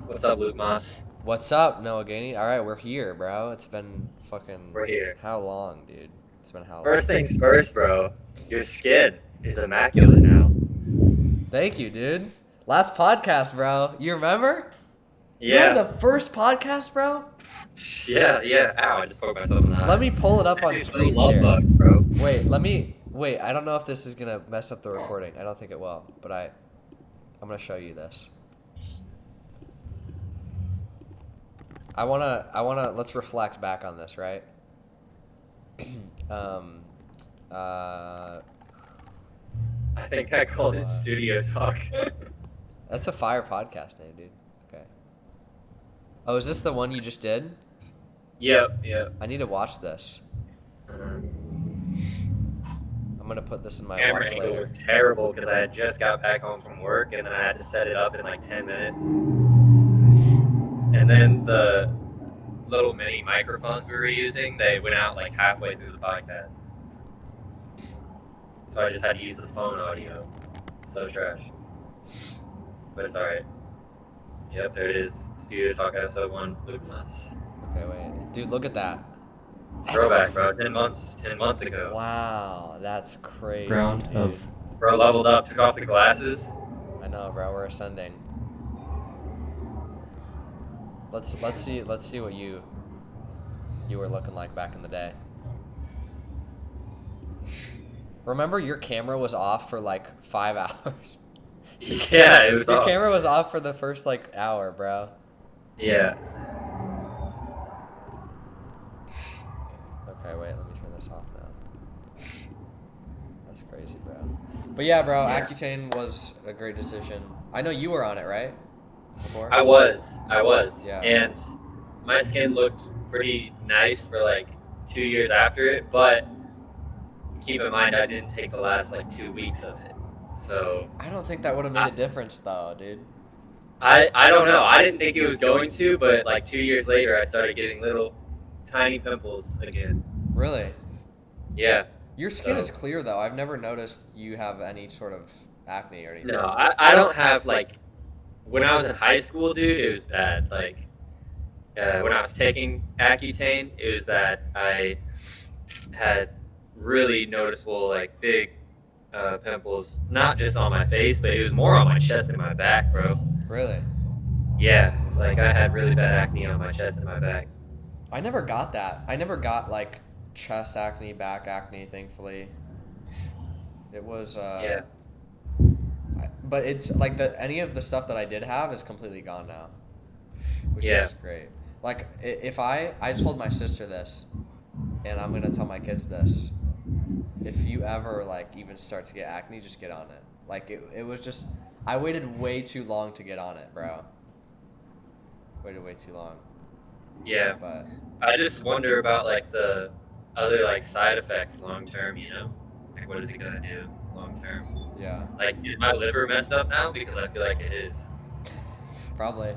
What's up, Luke Maas? What's up, noahgainey? All right, we're here, bro. It's been fucking We're here. how long, dude? It's been how First long? things first, bro. Your skin is immaculate now. Thank you, dude. Last podcast, bro. You remember? You remember Yeah. the first podcast, bro? Yeah. Ow, I just poked myself in the Let eye. me pull it up on These little screen love share. bugs, bro. Wait. I don't know if this is gonna mess up the recording. I don't think it will, but I'm gonna show you this. Let's reflect back on this, right? um, uh, I think I called it studio talk. that's a fire podcast name, dude. Okay. Oh, is this the one you just did? Yep. I need to watch this. I'm gonna put this in my Camera watch angle later. was terrible because I had just got back home from work and then I had to set it up in like 10 minutes. And then the little mini microphones we were using, they went out like halfway through the podcast. So I just had to use the phone audio. So trash. But it's alright. Yep, there it is. Studio Talk episode 1, Luke Maas. Okay, wait. Dude, look at that. Throwback, bro. 10 months ago. Wow, that's crazy, Ground dude. of Bro leveled up, took off the glasses. I know, bro. We're ascending. Let's see what you were looking like back in the day. Remember, your camera was off for like 5 hours. Yeah, it was Your off. camera was off for the first like hour, bro. Yeah. Okay, wait. Let me turn this off now. That's crazy, bro. But yeah, bro. Yeah. Accutane was a great decision. I know you were on it, right? Before? I was. Yeah. And my skin looked pretty nice for like 2 years after it, but keep in mind I didn't take the last like 2 weeks of it. So I don't think that would have made a difference, though, dude. I don't know. I didn't think it was going to, but like 2 years later I started getting little tiny pimples again. Really? Yeah. Your skin So- is clear, though. I've never noticed you have any sort of acne or anything. No, I don't have like when I was in high school, dude, it was bad. Like when I was taking Accutane, it was bad. I had really noticeable like big pimples, not just on my face, but it was more on my chest and my back, bro. Really? Yeah, like I had really bad acne on my chest and my back. I never got that. I never got like chest acne, back acne, thankfully. It was Yeah. but it's like any of the stuff that I did have is completely gone now. Which Yeah. is great. Like if I told my sister this and I'm going to tell my kids this. If you ever like even start to get acne, just get on it. Like it was just I waited way too long to get on it, bro. Waited way too long. Yeah. But I just wonder about like the other like side effects long term, Like what is it gonna do long term? yeah, Like is my liver messed up now? Because I feel like it is. probably.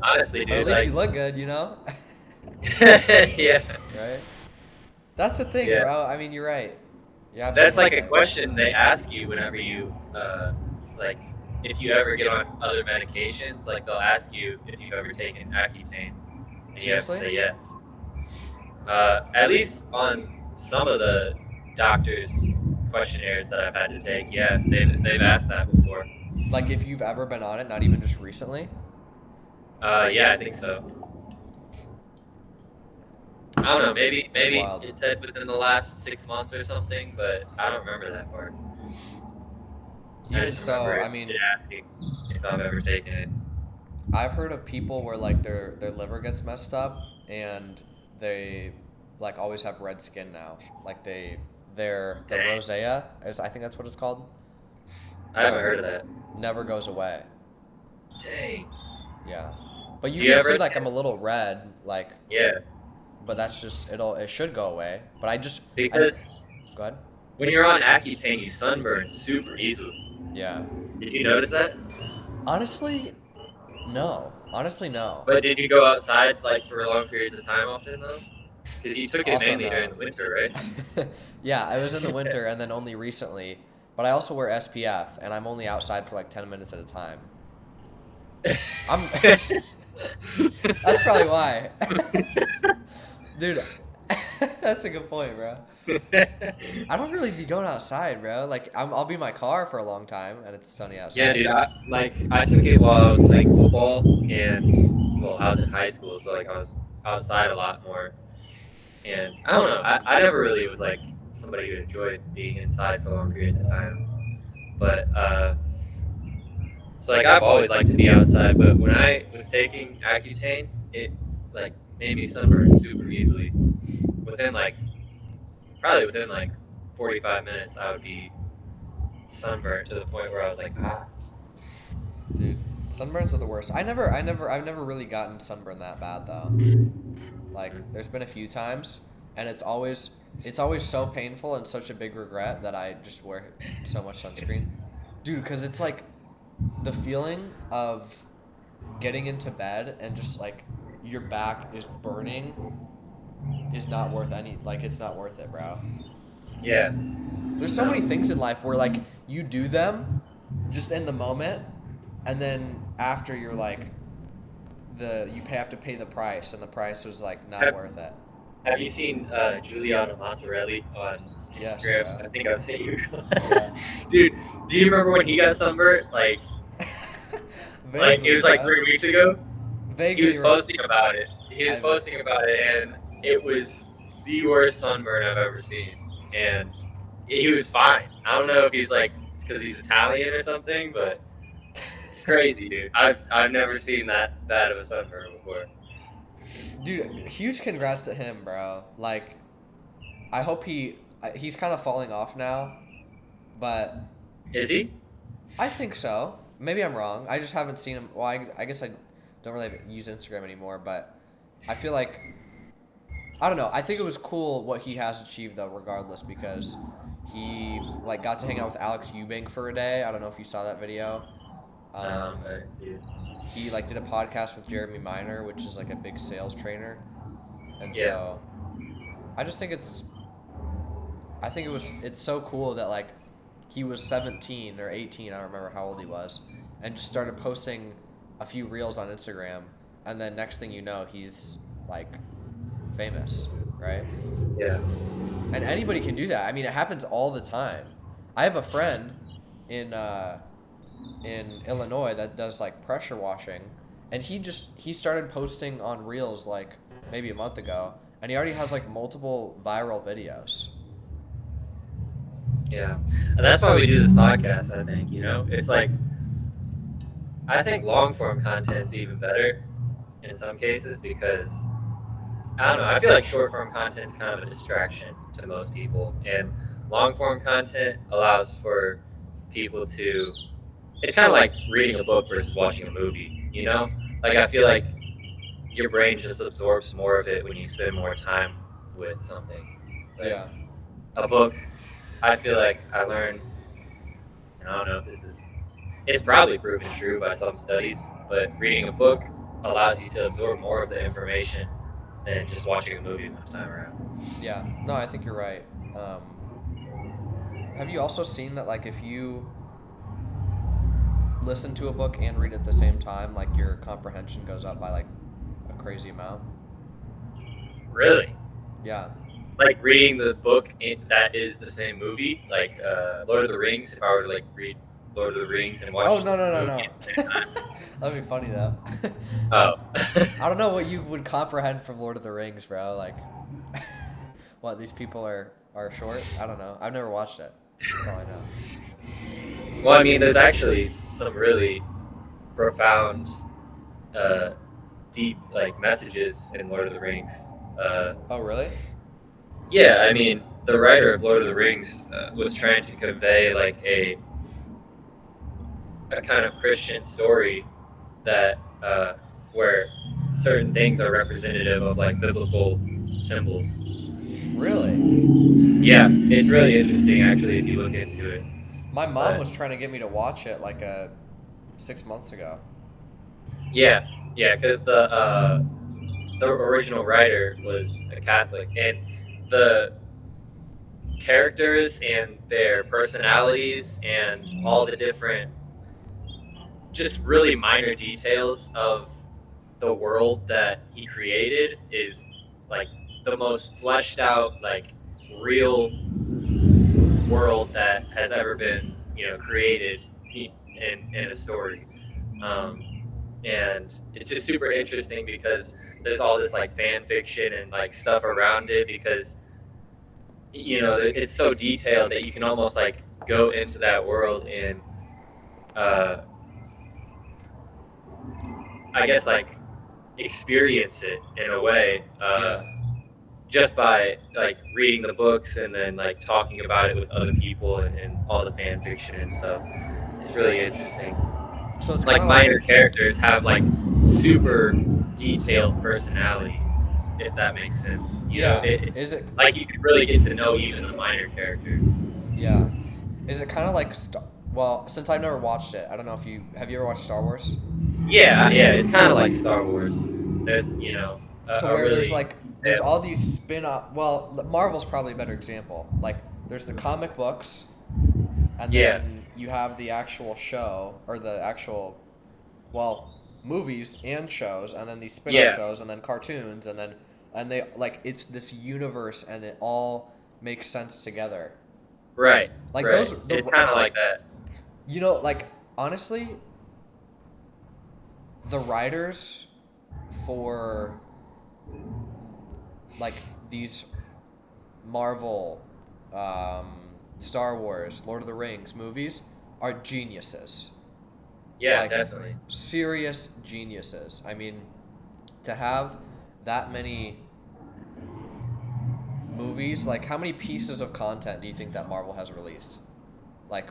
Honestly, But at dude. least Like you look good, you know? yeah. Right? That's the thing, Yeah. bro. I mean, you're right. Yeah, That's like a question they ask you whenever you like if you ever get on other medications, like they'll ask you if you've ever taken Accutane. And you have to Seriously? say yes. At least on some of the doctors' questionnaires that I've had to take, yeah, they've asked that before. Like if you've ever been on it, not even just recently. Yeah, I think so. I don't know, maybe wild. it said within the last 6 months or something, but I don't remember that part. I Even just so, remember I mean, it asking if I've ever taken it. I've heard of people where like their liver gets messed up and they like always have red skin now. Like the Dang. rosacea, I think that's what it's called. I haven't heard of that. Never goes away. Dang. Yeah. But you Do you can have see red like skin? I'm a little red, like, Yeah, but that's just it should go away. But because go ahead. when you're on Accutane, you sunburn super easily. Yeah. Did you notice that? Honestly, no. But did you go outside like for long periods of time often though? Because you took it Also mainly no. during the winter, right? Yeah, I was in the winter and then only recently. But I also wear SPF and I'm only outside for like 10 minutes at a time. I'm. That's probably why. Dude, that's a good point, bro. I don't really be going outside, bro. Like, I'll be in my car for a long time, and it's sunny Yeah, outside. dude. I took it while I was playing football, and well, I was in high school, so like I was outside a lot more. And I don't know. I never really was like somebody who enjoyed being inside for long periods of time. But so like I've always liked to be outside. But when I was taking Accutane, it like made me sunburn super easily. Within like probably within like 45 minutes, I would be sunburned to the point where I was like, ah. Dude, sunburns are the worst. I've never really gotten sunburn that bad though. Like, there's been a few times, and it's always so painful and such a big regret that I just wear so much sunscreen, dude. Because it's like the feeling of getting into bed and just like your back is burning is not worth any. Like, it's not worth it, bro. Yeah. There's so many things in life where like you do them just in the moment, and then after you're like have to pay the price, and the price was like not worth it. Have you seen Giuliano Massarelli on Yes, Instagram? bro. I think I've seen you. Yeah. Dude, do you remember when he got sunburned? Like it was like bro. 3 weeks ago. He was Vaguely. posting about it. He was I posting about it, and it was the worst sunburn I've ever seen. And he was fine. I don't know if he's like it's because he's Italian or something, but it's crazy, dude. I've never seen that bad of a sunburn before. Dude, huge congrats to him, bro. Like, I hope he's kind of falling off now, but Is he? I think so. Maybe I'm wrong. I just haven't seen him. Well, I guess I don't really use Instagram anymore, but I feel like I don't know. I think it was cool what he has achieved though, regardless, because he like got to hang out with Alex Eubank for a day. I don't know if you saw that video. Dude. He like did a podcast with Jeremy Minor, which is like a big sales trainer, and Yeah. so I just think it's so cool that like he was 17 or 18, I don't remember how old he was, and just started posting a few reels on Instagram, and then next thing you know, he's like famous, right? Yeah. And anybody can do that. I mean, it happens all the time. I have a friend in Illinois that does like pressure washing, and he started posting on reels like maybe a month ago, and he already has like multiple viral videos. Yeah. And that's why we do this podcast, I think, It's like I think long form content's even better in some cases because I don't know, I feel like short form content's kind of a distraction to most people. And long form content allows for people to it's kind of like reading a book versus watching a movie, Like I feel like your brain just absorbs more of it when you spend more time with something. Like Yeah. a book, I feel like I learned, and I don't know if it's probably proven true by some studies, but reading a book allows you to absorb more of the information than just watching a movie one time around. Yeah. No, I think you're right. Have you also seen that like if you listen to a book and read at the same time, like your comprehension goes up by like a crazy amount? Really? Yeah. Like reading the book that is the same movie, like Lord of the Rings. If I were to like read Lord of the Rings and watch. Oh no. That'd be funny though. Oh. I don't know what you would comprehend from Lord of the Rings, bro. Like, what these people are short? I don't know. I've never watched it. That's all I know. Well, I mean, there's actually some really profound, deep like messages in Lord of the Rings. Oh really? Yeah, I mean, the writer of Lord of the Rings was trying to convey like a kind of Christian story that where certain things are representative of like biblical symbols. Really? Yeah, it's really interesting actually if you look into it. My mom was trying to get me to watch it like 6 months ago. Yeah, because the original writer was a Catholic, and the characters and their personalities and all the different just really minor details of the world that he created is like the most fleshed out, like real world that has ever been, created in a story. Um, and it's just super interesting because there's all this like fan fiction and like stuff around it because it's so detailed that you can almost like go into that world and uh, I guess like experience it in a way just by like reading the books and then like talking about it with other people and all the fan fiction and stuff. It's really interesting. So it's Like kind of minor characters have like super detailed personalities, if that makes sense. Is it Like you can really get to know even the minor characters. yeah? Is it kind of like well, since I've never watched it, I don't know if have you ever watched Star Wars? Yeah, it's kind of like Star Wars. There's To a where there's really like there's all these spin-off. Well, Marvel's probably a better example. Like there's the comic books, and then you have the actual show or the actual, well, movies and shows, and then these spin-off shows, and then cartoons, and they like it's this universe, and it all makes sense together. Right. Like right. those, it's kind of like that. Like honestly, the writers for like these Marvel, Star Wars, Lord of the Rings movies are geniuses. Yeah, Like, definitely. serious geniuses. I mean, to have that many movies, like how many pieces of content do you think that Marvel has released? Like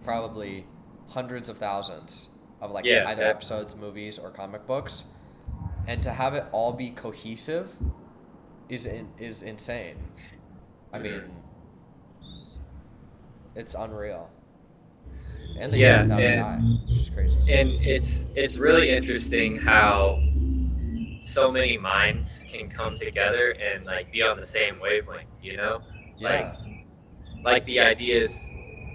probably hundreds of thousands of like either episodes, movies, or comic books. And to have it all be cohesive is insane. I mean, it's unreal. And they did it without AI, which is crazy. And it's really interesting how so many minds can come together and like be on the same wavelength, Yeah. Like the ideas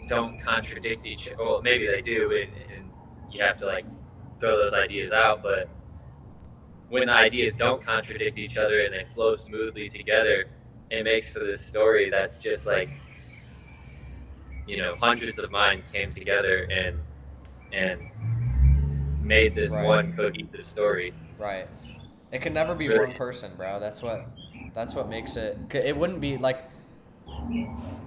don't contradict each other. Well, maybe they do, and you have to like throw those ideas out. But when the ideas don't contradict each other and they flow smoothly together, it makes for this story that's just like hundreds of minds came together and made this one cohesive story. Right. It can never be one person, bro. That's what makes it. It wouldn't be like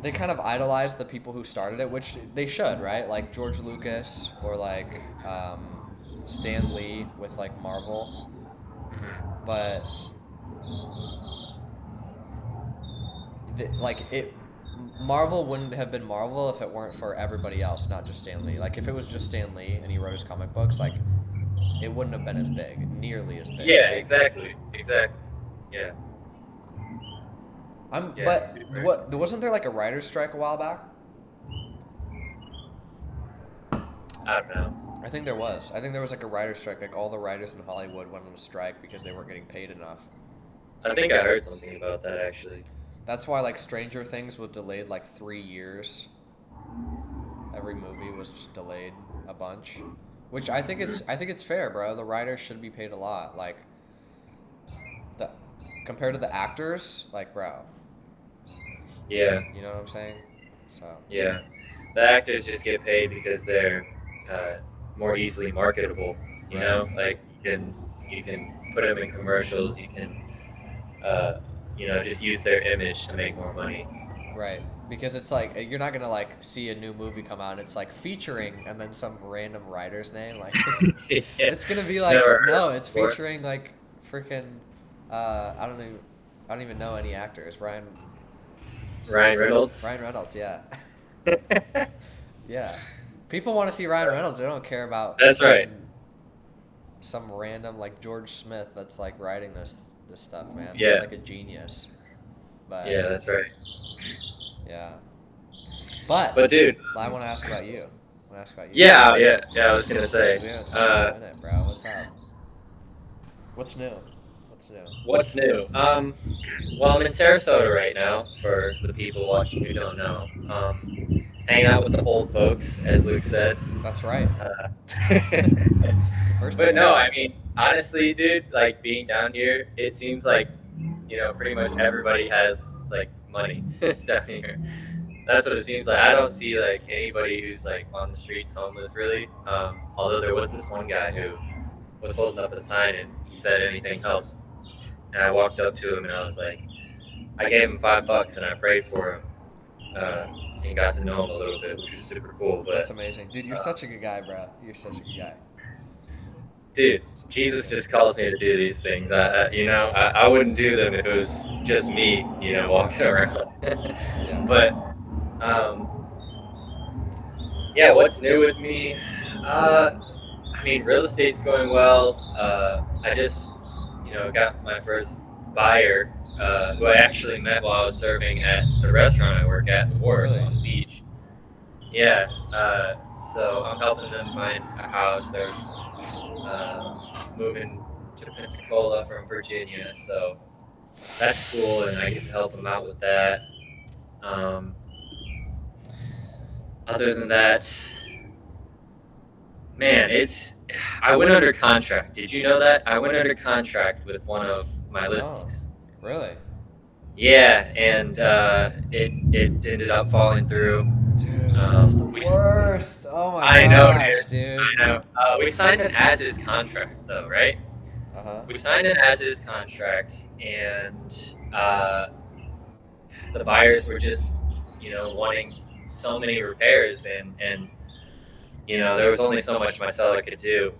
they kind of idolize the people who started it, which they should, right? Like George Lucas or like Stan Lee with like Marvel, but Marvel wouldn't have been Marvel if it weren't for everybody else, not just Stan Lee. Like if it was just Stan Lee and he wrote his comic books, like it wouldn't have been as big, nearly as big. Yeah, exactly. Yeah. But wasn't there like a writer's strike a while back? I don't know. I think there was. I think there was like a writer's strike. Like all the writers in Hollywood went on a strike because they weren't getting paid enough. I think I heard something about that actually. That's why like Stranger Things was delayed like 3 years. Every movie was just delayed a bunch, which I think it's fair, bro. The writers should be paid a lot, like compared to the actors, like bro. Yeah. You know what I'm saying? So. Yeah, the actors just get paid because they're more easily marketable. You know, like you can put them in commercials. You can just use their image to make more money. Right, because it's like you're not gonna like see a new movie come out and it's like featuring and then some random writer's name, like it's gonna be like it's featuring like freaking I don't even know any actors. Ryan Reynolds. Ryan Reynolds, yeah. Yeah. People want to see Ryan Reynolds. They don't care about That's right. Some random like George Smith that's like writing this stuff, man. Yeah. It's like a genius. But yeah, that's right. Yeah. But dude, I want to ask about you. Yeah, I was gonna say. We haven't talked in a minute, bro. What's up? What's new? Well, I'm in Sarasota right now for the people watching who don't know. hang out with the old folks, as Luke said. That's right. It's the first But thing no, I I mean, honestly, dude, like being down here, it seems like, pretty much everybody has like money down here. That's what it seems like. I don't see like anybody who's like on the streets homeless really. Although there was this one guy who was holding up a sign and he said anything helps. And I walked up to him and I was like, I gave him $5 and I prayed for him. And got to know him a little bit, which was super cool. But That's amazing, dude. You're such a good guy, bro. You're such a good guy. dude, Jesus just calls me to do these things. I wouldn't do them if it was just me, walking around. Yeah. But yeah, what's new with me? I mean, real estate's going well. I just, got my first buyer, who I actually met while I was serving at the restaurant I work at, the Wharf Really? on the beach. Yeah. So I'm helping them find a house. They're moving to Pensacola from Virginia, so that's cool, and I get to help them out with that. Other than that, man, I went under contract. Did you know that? I went under contract with one of my listings. Oh, really? Yeah, and it ended up falling through. Dude, that's the worst. Oh my gosh, dude. I know. We signed an as-is contract, though, right? Uh-huh. We signed an as-is contract, and the buyers were just, wanting so many repairs, and there was only so much my seller could do.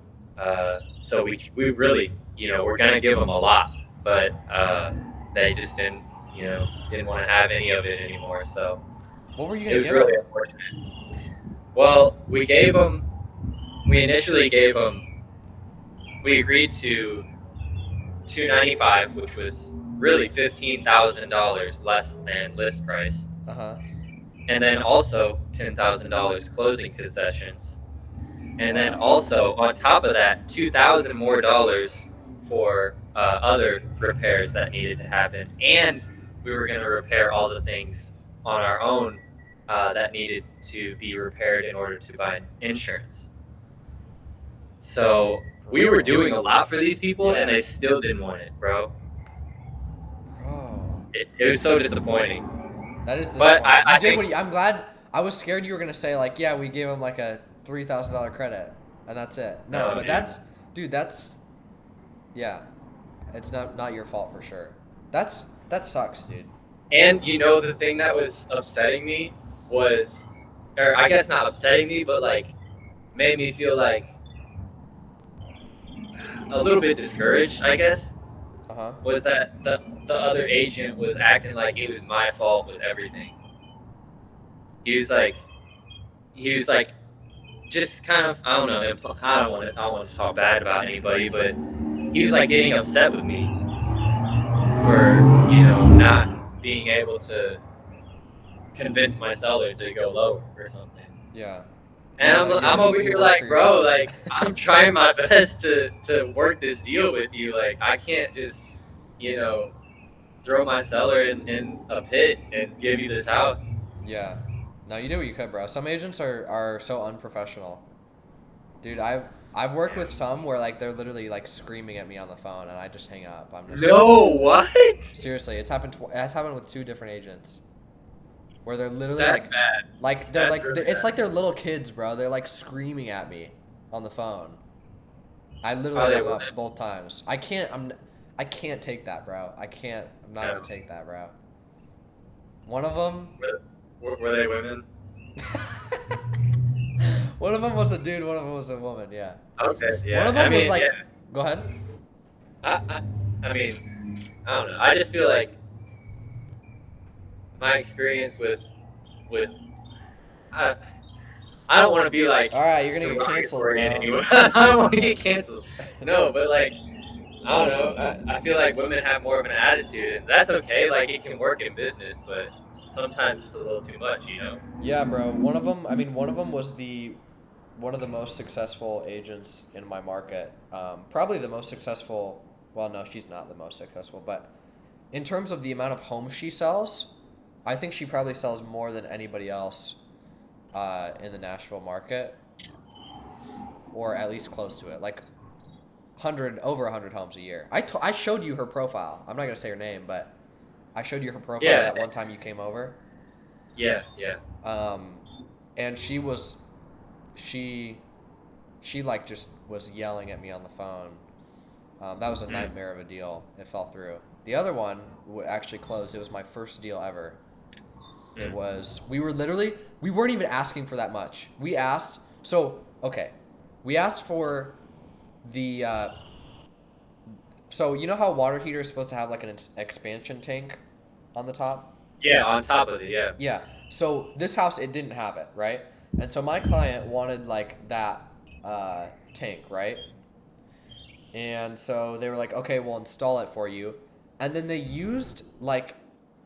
So we really, we're gonna give them a lot, but they just didn't want to have any of it anymore. So What were you it gonna was give really him? unfortunate. Well, we initially gave them. We agreed to $295, which was really $15,000 less than list price, Uh-huh. and then also $10,000 closing concessions, and then also on top of that, $2,000 more for other repairs that needed to happen, and we were going to repair all the things on our own that needed to be repaired in order to buy insurance. So we were doing a lot for these people, and they still didn't want it, bro. Bro. It was so disappointing. That is But disappointing. I'm glad. I was scared you were gonna say like, yeah, we gave him like a $3,000 credit, and that's it. No, but dude. that's, yeah, it's not your fault for sure. That sucks, dude. And the thing that was upsetting me was, or I guess not upsetting me, but like made me feel like a little bit discouraged, I guess, Uh-huh. was that the other agent was acting like it was my fault with everything. He was like, just kind of, I don't know, I don't want to talk bad about anybody, but he was like getting upset with me for, not being able to convince my seller to go lower or something. Yeah. And I'm over here like, bro, like, I'm trying my best to work this deal with you. Like, I can't just, throw my seller in a pit and give you this house. Yeah. No, you did what you could, bro. Some agents are so unprofessional. Dude, I've worked with some where like they're literally like screaming at me on the phone and I just hang up. I'm just No, what? Seriously, it's happened with 2 different agents. Where they're literally That's bad. like they're That's like really it's bad. like they're little kids, bro. They're like screaming at me on the phone. I literally hung up both times. I can't take that, bro. I'm not gonna take that, bro. One of them Were they women? one of them was a dude, one of them was a woman, yeah. Okay, yeah. One of them was like, yeah. go ahead. I mean, I don't know. I just feel like my experience with I don't want to be like, all right, you're gonna get canceled, bro. I don't want to get canceled. No, but like, I don't know. I feel like women have more of an attitude, and that's okay. Like, it can work in business, but sometimes it's a little too much, Yeah, bro. One of them was one of the most successful agents in my market. Probably the most successful. Well, no, she's not the most successful, but in terms of the amount of homes she sells, I think she probably sells more than anybody else in the Nashville market, or at least close to it, like over 100 homes a year. I showed you her profile. I'm not gonna say her name, but I showed you her profile Yeah, that one time you came over. yeah, yeah. Um, and she like just was yelling at me on the phone. That was a Mm. nightmare of a deal. It fell through. The other one actually closed. It was my first deal ever. It Mm. was, we weren't even asking for that much. We asked, okay. We asked for the, so you know how a water heater is supposed to have like an expansion tank on the top? Yeah, on top of it, yeah. Yeah. So this house, it didn't have it, right? And so my client wanted like that tank, right? And so they were like, okay, we'll install it for you. And then they used like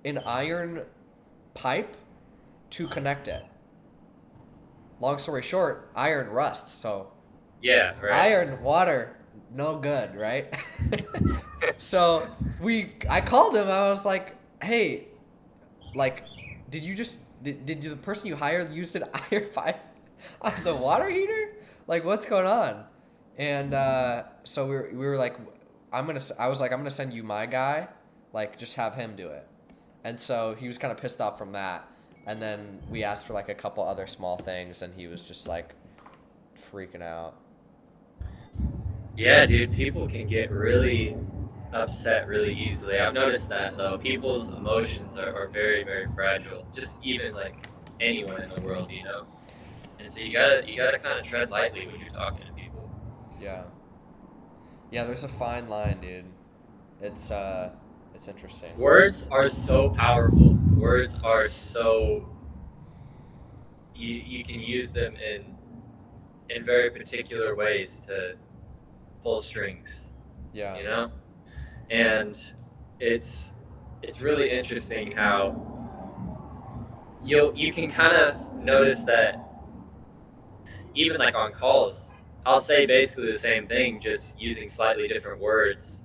an iron pipe to connect it. Long story short, iron rusts. So Yeah, right. iron, water, no good, right? So I called him. I was like, hey, like, did the person you hired used an iron pipe on the water heater? Like, what's going on? And so we were like, I was like, I'm gonna send you my guy, like, just have him do it. And so he was kind of pissed off from that. And then we asked for like a couple other small things, and he was just like freaking out. Yeah, dude, people can get really upset really easily. I've noticed that though. People's emotions are very, very fragile. Just even like anyone in the world, you know. And so you gotta kind of tread lightly when you're talking to people. Yeah. Yeah, there's a fine line, dude. It's interesting. Words are so powerful. Words are so you can use them in very particular ways to pull strings, Yeah. you know? And it's really interesting how you can kind of notice that even like on calls, I'll say basically the same thing, just using slightly different words,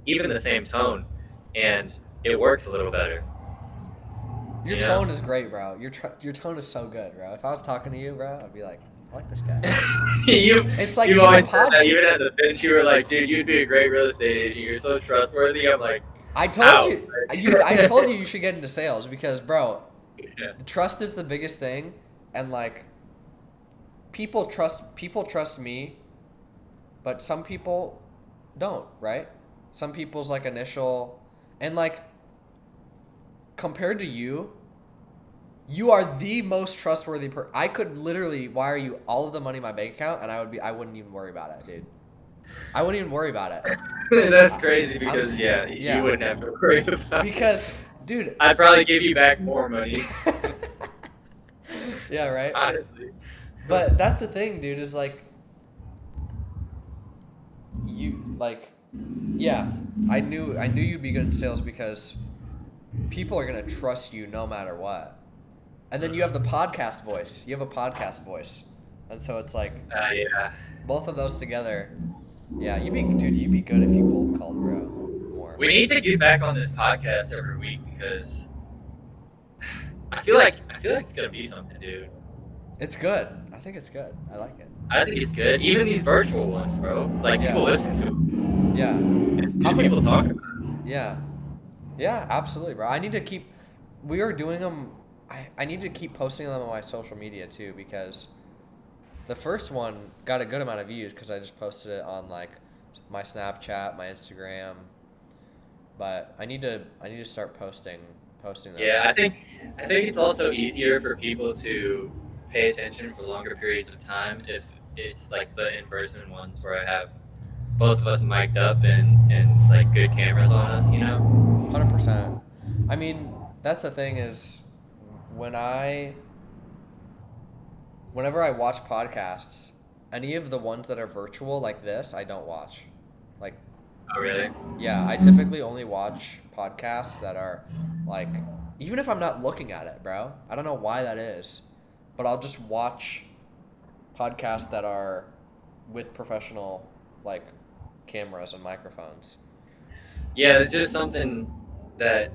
even the same tone, and it works a little better. Your You know? tone is great, bro. Your tone is so good, bro. If I was talking to you, bro, I'd be like, I like this guy. you It's like you've in a always said pod. that even at the bench you were like, dude, you'd be a great real estate agent. You're so trustworthy. I'm like, I told how? you, I told you should get into sales because, bro, Yeah. the trust is the biggest thing, and like people trust me, but some people don't, right? Some people's like initial, and like compared to you, you are the most trustworthy I could literally wire you all of the money in my bank account, and I wouldn't even worry about it, dude. I wouldn't even worry about it. That's crazy I'm because yeah, you yeah, wouldn't have to worry about it. because dude, I'd probably give you back more money, yeah, right. honestly. But that's the thing, dude. Is like you like, yeah. I knew you'd be good in sales because people are gonna trust you no matter what. And then you have the podcast voice. You have a podcast voice, and so it's like Yeah. both of those together. Yeah, you'd be good if you cold called, bro. More. We need to get back on this podcast every week because I feel like it's gonna be something, dude. It's good. I think it's good. I like it. I think it's good. Even these virtual ones, bro. Like Yeah. people listen to them. Yeah. And How many people talk about it. Yeah. Yeah, absolutely, bro. I need to keep. We are doing them. I need to keep posting them on my social media too because the first one got a good amount of views because I just posted it on like my Snapchat, my Instagram. But I need to start posting them. Yeah, I think it's also easier for people to pay attention for longer periods of time if it's like the in-person ones where I have both of us mic'd up and like good cameras on us, you know? 100%. I mean, that's the thing is when whenever I watch podcasts, any of the ones that are virtual like this, I don't watch. Like, Oh, really? yeah, I typically only watch podcasts that are like, even if I'm not looking at it, bro. I don't know why that is, but I'll just watch podcasts that are with professional like cameras and microphones. Yeah, it's just something that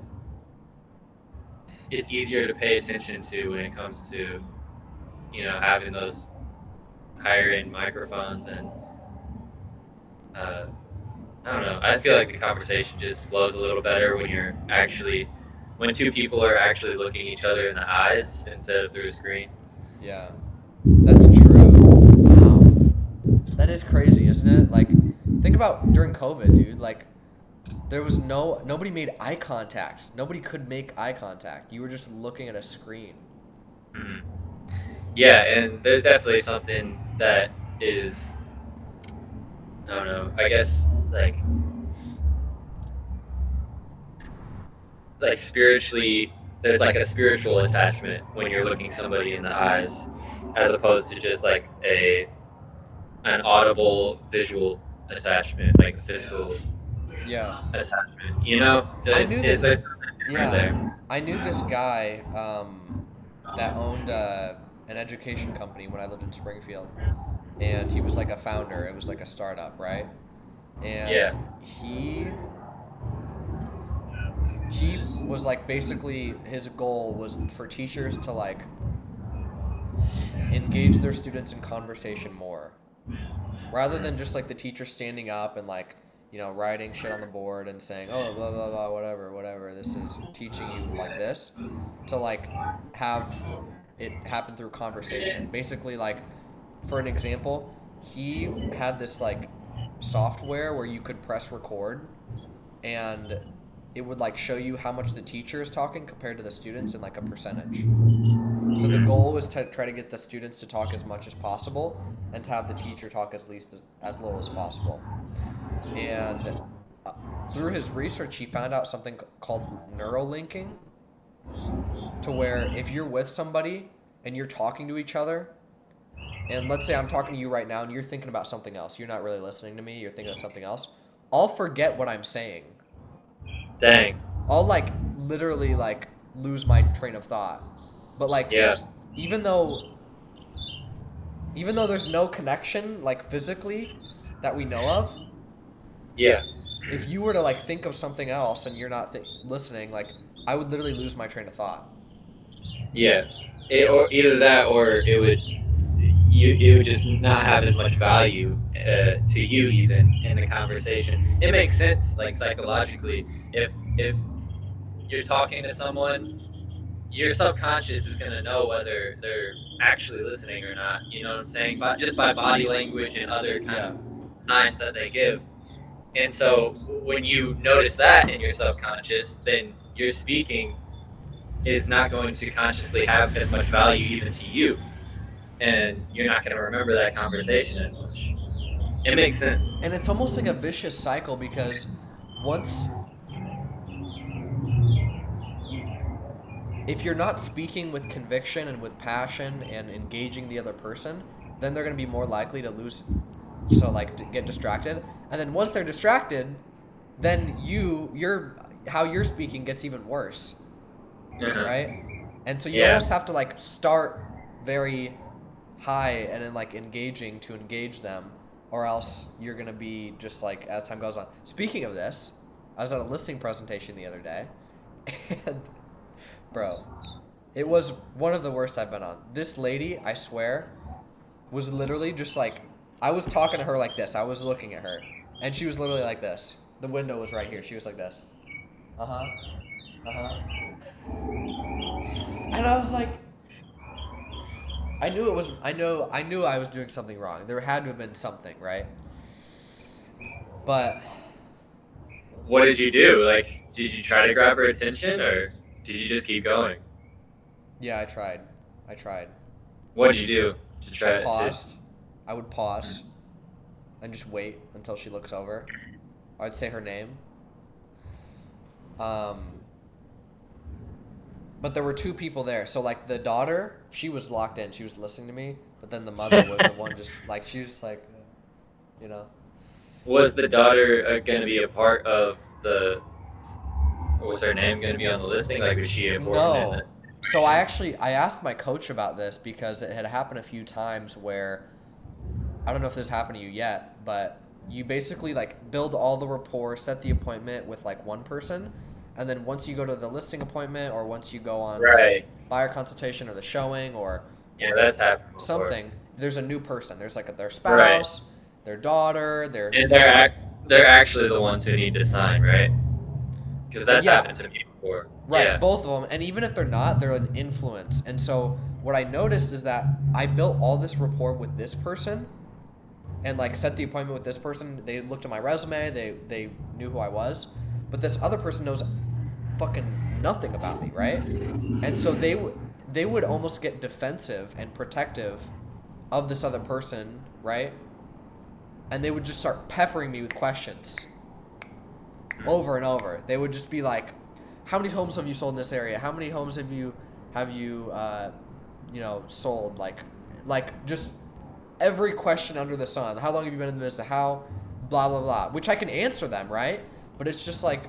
is easier to pay attention to when it comes to having those higher end microphones and uh, I don't know. I feel like the conversation just flows a little better when two people are actually looking each other in the eyes instead of through a screen. Yeah, that's true. Wow, that is crazy, isn't it? Like, think about during COVID, dude. Like, there was nobody made eye contact. Nobody could make eye contact. You were just looking at a screen. Mhm. Yeah, and there's definitely something that is, I don't know, I guess like spiritually, there's like a spiritual attachment when you're looking somebody in the eyes, as opposed to just like an audible visual attachment, like a physical Yeah, attachment. I Is knew is this. there something different Yeah, there? I knew this guy that owned an education company when I lived in Springfield, and he was like a founder. It was like a startup, right? Yeah. And he was like basically his goal was for teachers to like engage their students in conversation more, rather than just like the teacher standing up and like writing shit on the board and saying, oh, blah blah blah, whatever whatever, this is teaching you like this, to like have it happen through conversation, basically. Like, for an example, he had this like software where you could press record, and it would like show you how much the teacher is talking compared to the students in like a percentage. So the goal was to try to get the students to talk as much as possible and to have the teacher talk as little as possible. And uh, through his research, he found out something called neurolinking, to where if you're with somebody and you're talking to each other, and let's say I'm talking to you right now and you're thinking about something else, you're not really listening to me, you're thinking of something else, I'll forget what I'm saying. Dang. I'll like literally like lose my train of thought. But like, Yeah. even though even though there's no connection like physically that we know of, Yeah. if you were to like think of something else and you're not listening, like I would literally lose my train of thought. Yeah. Or either that, or it would just not have as much value to you even in the conversation. It makes sense, like psychologically, if you're talking to someone, your subconscious is going to know whether they're actually listening or not. You know what I'm saying? But just by body language and other kind Yeah. of signs that they give. And so when you notice that in your subconscious, then your speaking is not going to consciously have as much value even to you. And you're not going to remember that conversation as much. It makes sense. And it's almost like a vicious cycle, because once you, if you're not speaking with conviction and with passion and engaging the other person, then they're going to be more likely to to get distracted. And then once they're distracted, then your how you're speaking gets even worse, Uh-huh. right? And so you Yeah. almost have to like start very high and then like engaging to engage them, or else you're gonna be just like, as time goes on. Speaking of this, I was at a listing presentation the other day, and bro, it was one of the worst I've been on. This lady, I swear, was literally just like, I was talking to her like this. I was looking at her, and she was literally like this. The window was right here. She was like this. Uh huh. Uh huh. And I was like, I knew it was. I knew I was doing something wrong. There had to have been something, right? But What did you do? Like, did you try to grab her attention, or did you just keep going? yeah, I tried. I tried. What did you do to I try to? paused. I would pause and just wait until she looks over. I would say her name. Um, but there were two people there. So like the daughter, she was locked in. She was listening to me. But then the mother was the one just like, she was just like, you know. Was the daughter going to be a part of the? Was her name going to be on the listing? Like, was she important in No. that So situation? I asked my coach about this, because it had happened a few times where, I don't know if this happened to you yet, but you basically like build all the rapport, set the appointment with like one person, and then once you go to the listing appointment, or once you go on the Right. buyer consultation or the showing, or Yeah, or that's happened before. something, there's a new person. There's like their Right. spouse, their daughter, their And they're actually the ones who need to sign, right? Because that's yeah, happened to me before. right, Yeah. both of them. And even if they're not, they're an influence. And so what I noticed is that I built all this rapport with this person and like set the appointment with this person. They looked at my resume, they knew who I was, but this other person knows fucking nothing about me, right? And so they would almost get defensive and protective of this other person, right? And they would just start peppering me with questions over and over. They would just be like, "How many homes have you sold in this area? How many homes have you sold?" Like just every question under the sun. How long have you been in the business? How blah blah blah. Which I can answer them, right? But it's just like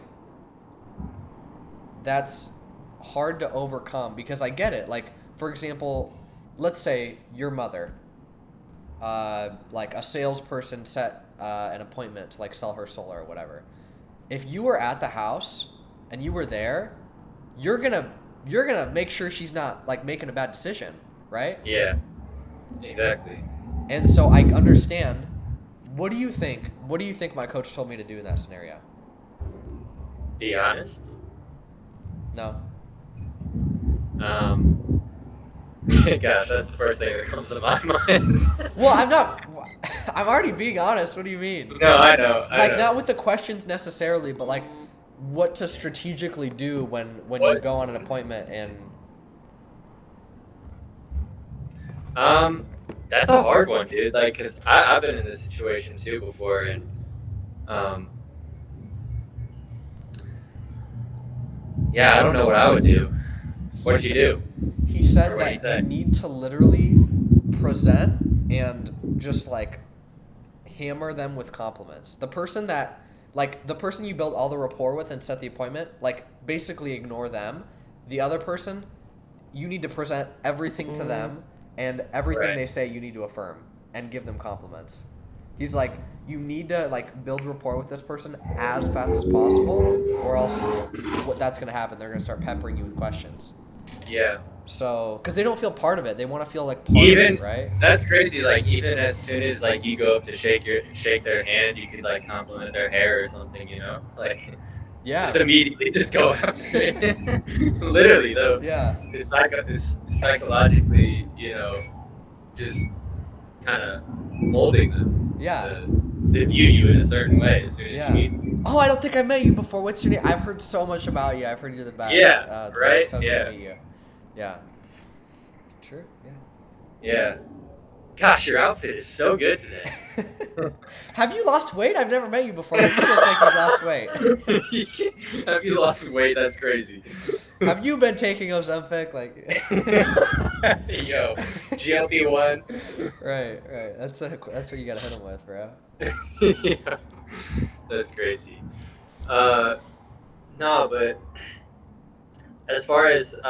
that's hard to overcome because I get it. Like, for example, let's say your mother, like a salesperson set an appointment to like sell her solar or whatever. If you were at the house and you were there, you're gonna make sure she's not like making a bad decision, right? Yeah. Exactly. And so I understand. What do you think? What do you think my coach told me to do in that scenario? Be honest. No. Gosh, that's the first thing that comes to my mind. Well, I'm not. I'm already being honest. What do you mean? No, I know. Like not with the questions necessarily, but like what to strategically do when you go on an appointment and. That's a hard one, dude. Like, cause I've been in this situation too before, and yeah, I don't know what I would do. What did you do? He said Or what do you that you think? need to literally present and just like hammer them with compliments. The person you build all the rapport with and set the appointment, like basically ignore them. The other person, you need to present everything to them, and everything Right. they say you need to affirm and give them compliments. He's like, you need to like build rapport with this person as fast as possible, or else that's gonna happen. They're gonna start peppering you with questions. Yeah. So, because they don't feel part of it, they want to feel like part of Even it, right? that's crazy. Like even as soon as like you go up to shake their hand, you could like compliment their hair or something. You know, like Yeah. just immediately just go after it. Literally though. Yeah. It's psychologically, just kind of molding them Yeah. to view you in a certain way as soon as Yeah. you meet them. Oh, I don't think I met you before. What's your name? I've heard so much about you. I've heard you're the best. Yeah, right? It's so good Yeah. to meet you. Yeah. True. Yeah. Gosh, your outfit is so good today. Yeah. Have you lost weight? I've never met you before. You look like you've lost weight. Have you lost weight? That's crazy. Have you been taking Ozempic? Like. Yo, GLP-1. Right. That's what you gotta hit him with, bro. Yeah. That's crazy. No, but as far as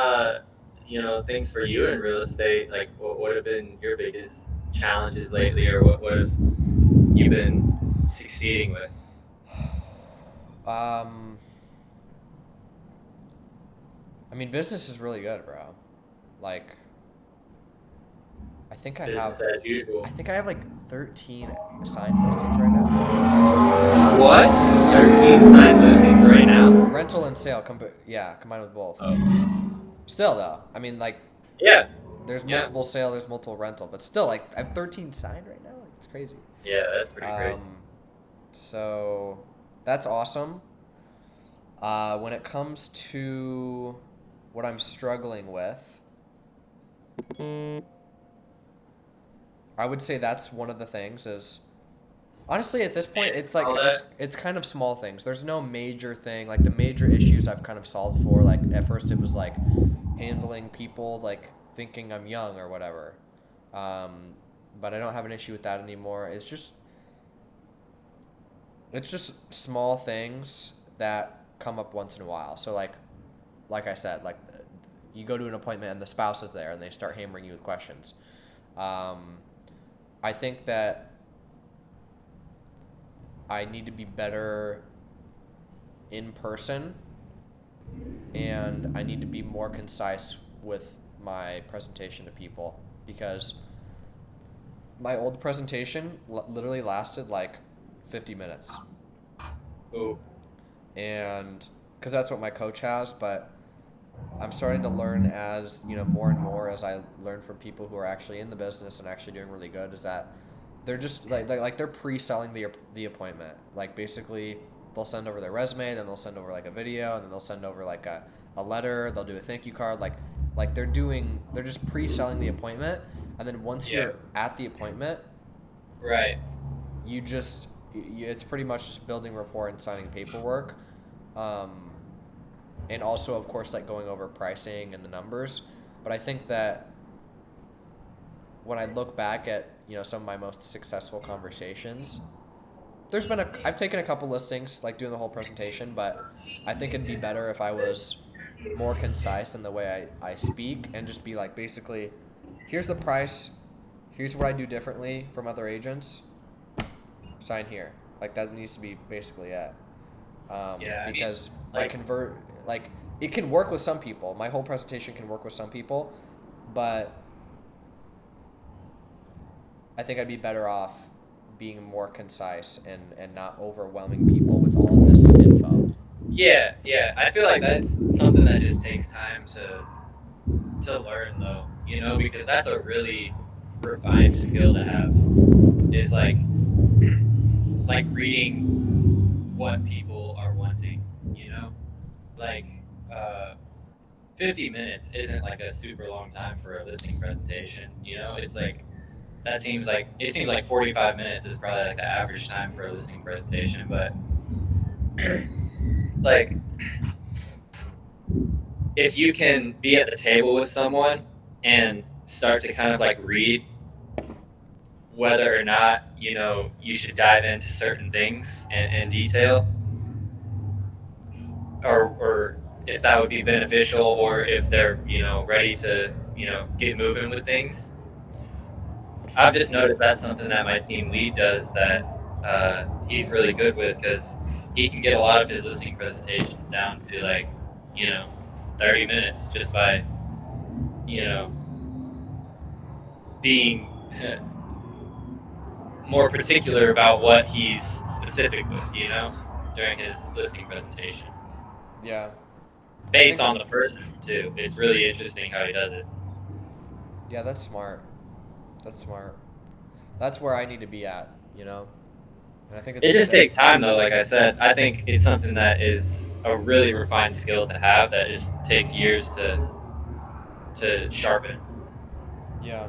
things for you in real estate, like what have been your biggest challenges lately, or what have you been succeeding with? I mean, business is really good, bro. Like, I think I Business have. as usual. I think I have like 13 signed listings right now. What? 13 signed listings right now? Rental and sale, combined with both. Oh. Still though, I mean, like, Yeah. there's multiple sale, there's multiple rental, but still, like, I have 13 signed right now. Like, it's crazy. Yeah, that's pretty crazy. So that's awesome. When it comes to what I'm struggling with, I would say that's one of the things is, honestly, at this point, it's like, it's kind of small things. There's no major thing. Like, the major issues I've kind of solved for, like, at first it was, like, handling people, like, thinking I'm young or whatever. But I don't have an issue with that anymore. It's just small things that come up once in a while. So, like I said, like, you go to an appointment and the spouse is there and they start hammering you with questions. I think that I need to be better in person, and I need to be more concise with my presentation to people, because my old presentation literally lasted like 50 minutes. Ooh. And because that's what my coach has, but I'm starting to learn as, more and more as I learn from people who are actually in the business and actually doing really good, is that they're just like they're pre-selling the appointment. Like basically they'll send over their resume, then they'll send over like a video, and then they'll send over like a letter, they'll do a thank you card, like they're just pre-selling the appointment, and then once Yeah. you're at the appointment, Right. it's pretty much just building rapport and signing paperwork. And also, of course, like going over pricing and the numbers. But I think that when I look back at, some of my most successful conversations, I've taken a couple listings, like doing the whole presentation, but I think it'd be better if I was more concise in the way I speak, and just be like, basically, here's the price, here's what I do differently from other agents, sign here. Like that needs to be basically it. Because it can work with some people. My whole presentation can work with some people, but I think I'd be better off being more concise and not overwhelming people with all of this info. Yeah, I feel like that's something that just takes time to learn, though. Because that's a really refined skill to have. Is like reading what people are wanting. Like 50 minutes isn't like a super long time for a listing presentation. It's like it seems like 45 minutes is probably like the average time for a listing presentation, but like if you can be at the table with someone and start to kind of like read whether or not you should dive into certain things in detail, or if that would be beneficial, or if they're ready to get moving with things. I've just noticed that's something that my team lead does that he's really good with, because he can get a lot of his listing presentations down to like 30 minutes just by being more particular about what he's specific with during his listing presentation. Yeah. Based on the person too. It's really interesting how he does it. Yeah, that's smart. That's where I need to be at, And I think it just takes time, though. Like I said, I think it's something that is a really refined skill to have that just takes years to sharpen. Yeah.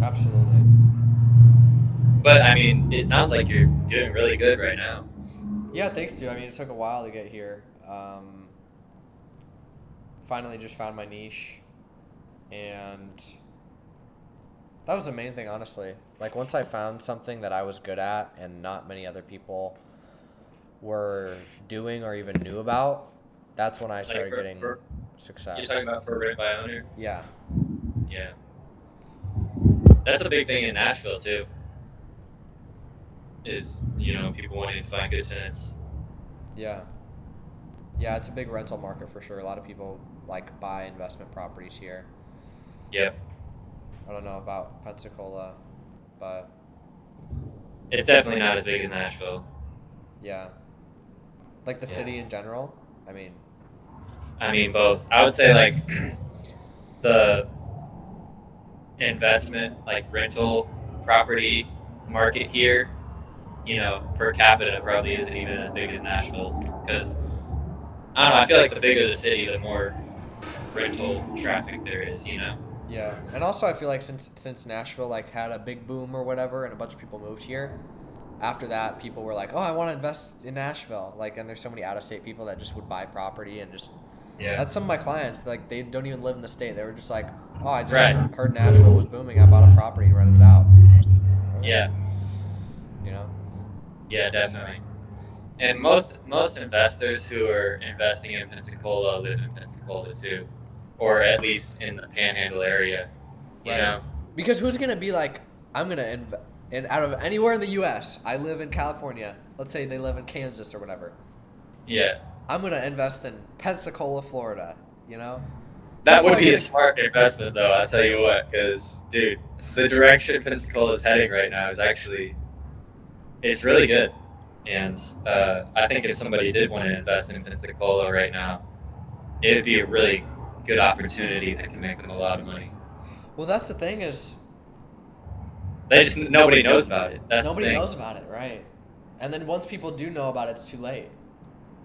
Absolutely. But I mean, it sounds like you're doing really good right now. Yeah, thanks, dude. I mean, it took a while to get here. Finally just found my niche, and that was the main thing, honestly. Like, once I found something that I was good at and not many other people were doing or even knew about, that's when I started getting success. You're talking about for rent by owner? Yeah. Yeah. That's a big thing in Nashville, too. Is, people wanting to find good tenants. Yeah. Yeah, it's a big rental market for sure. A lot of people buy investment properties here. Yep. I don't know about Pensacola, but it's definitely not as big as Nashville. Yeah. Like the city in general? I mean both. I would say like the investment, like rental property market here, per capita probably isn't even as big as Nashville's, because I don't know, I feel like the bigger the city, the more rental traffic there is, Yeah, and also I feel like since Nashville had a big boom or whatever, and a bunch of people moved here, after that people were like, oh, I want to invest in Nashville, and there's so many out-of-state people that just would buy property and just. Yeah. That's some of my clients. They don't even live in the state. They were just like, oh, I just heard Nashville was booming. I bought a property and rented it out. Yeah. Yeah, definitely. And most investors who are investing in Pensacola live in Pensacola too, or at least in the Panhandle area. Because who's gonna be like, I'm gonna invest, and out of anywhere in the U.S., I live in California. Let's say they live in Kansas or whatever. Yeah. I'm gonna invest in Pensacola, Florida. That People would are be a getting smart investment, though. I'll tell you what, because dude, the direction Pensacola is heading right now is actually it's really good, and I think if somebody did want to invest in Pensacola right now, it would be a really good opportunity that can make them a lot of money. well. That's the thing is They just nobody knows about it. That's the nobody thing. knows about it, right? And then once people do know about it, it's too late.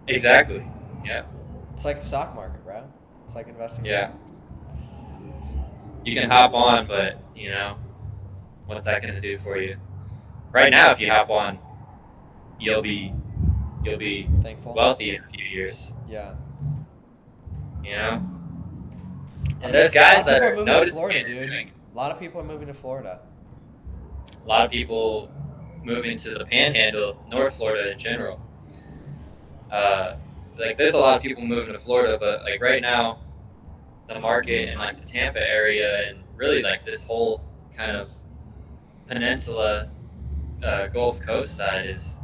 Exactly. Yeah. It's like the stock market, bro. It's like investing in Yeah. stocks. You can hop on, but what's that going to do for you? Right now, if you hop on, you'll be Thankful. wealthy in a few years. Yeah. You know. I And mean, there's a lot guys of that people are are moving to noticing Florida, it and dude. doing it. A lot of people are moving to Florida. A lot of people moving to the Panhandle, North Florida in general. Like there's a lot of people moving to Florida, but like right now, the market in like the Tampa area and really like this whole kind of peninsula, Gulf Coast side is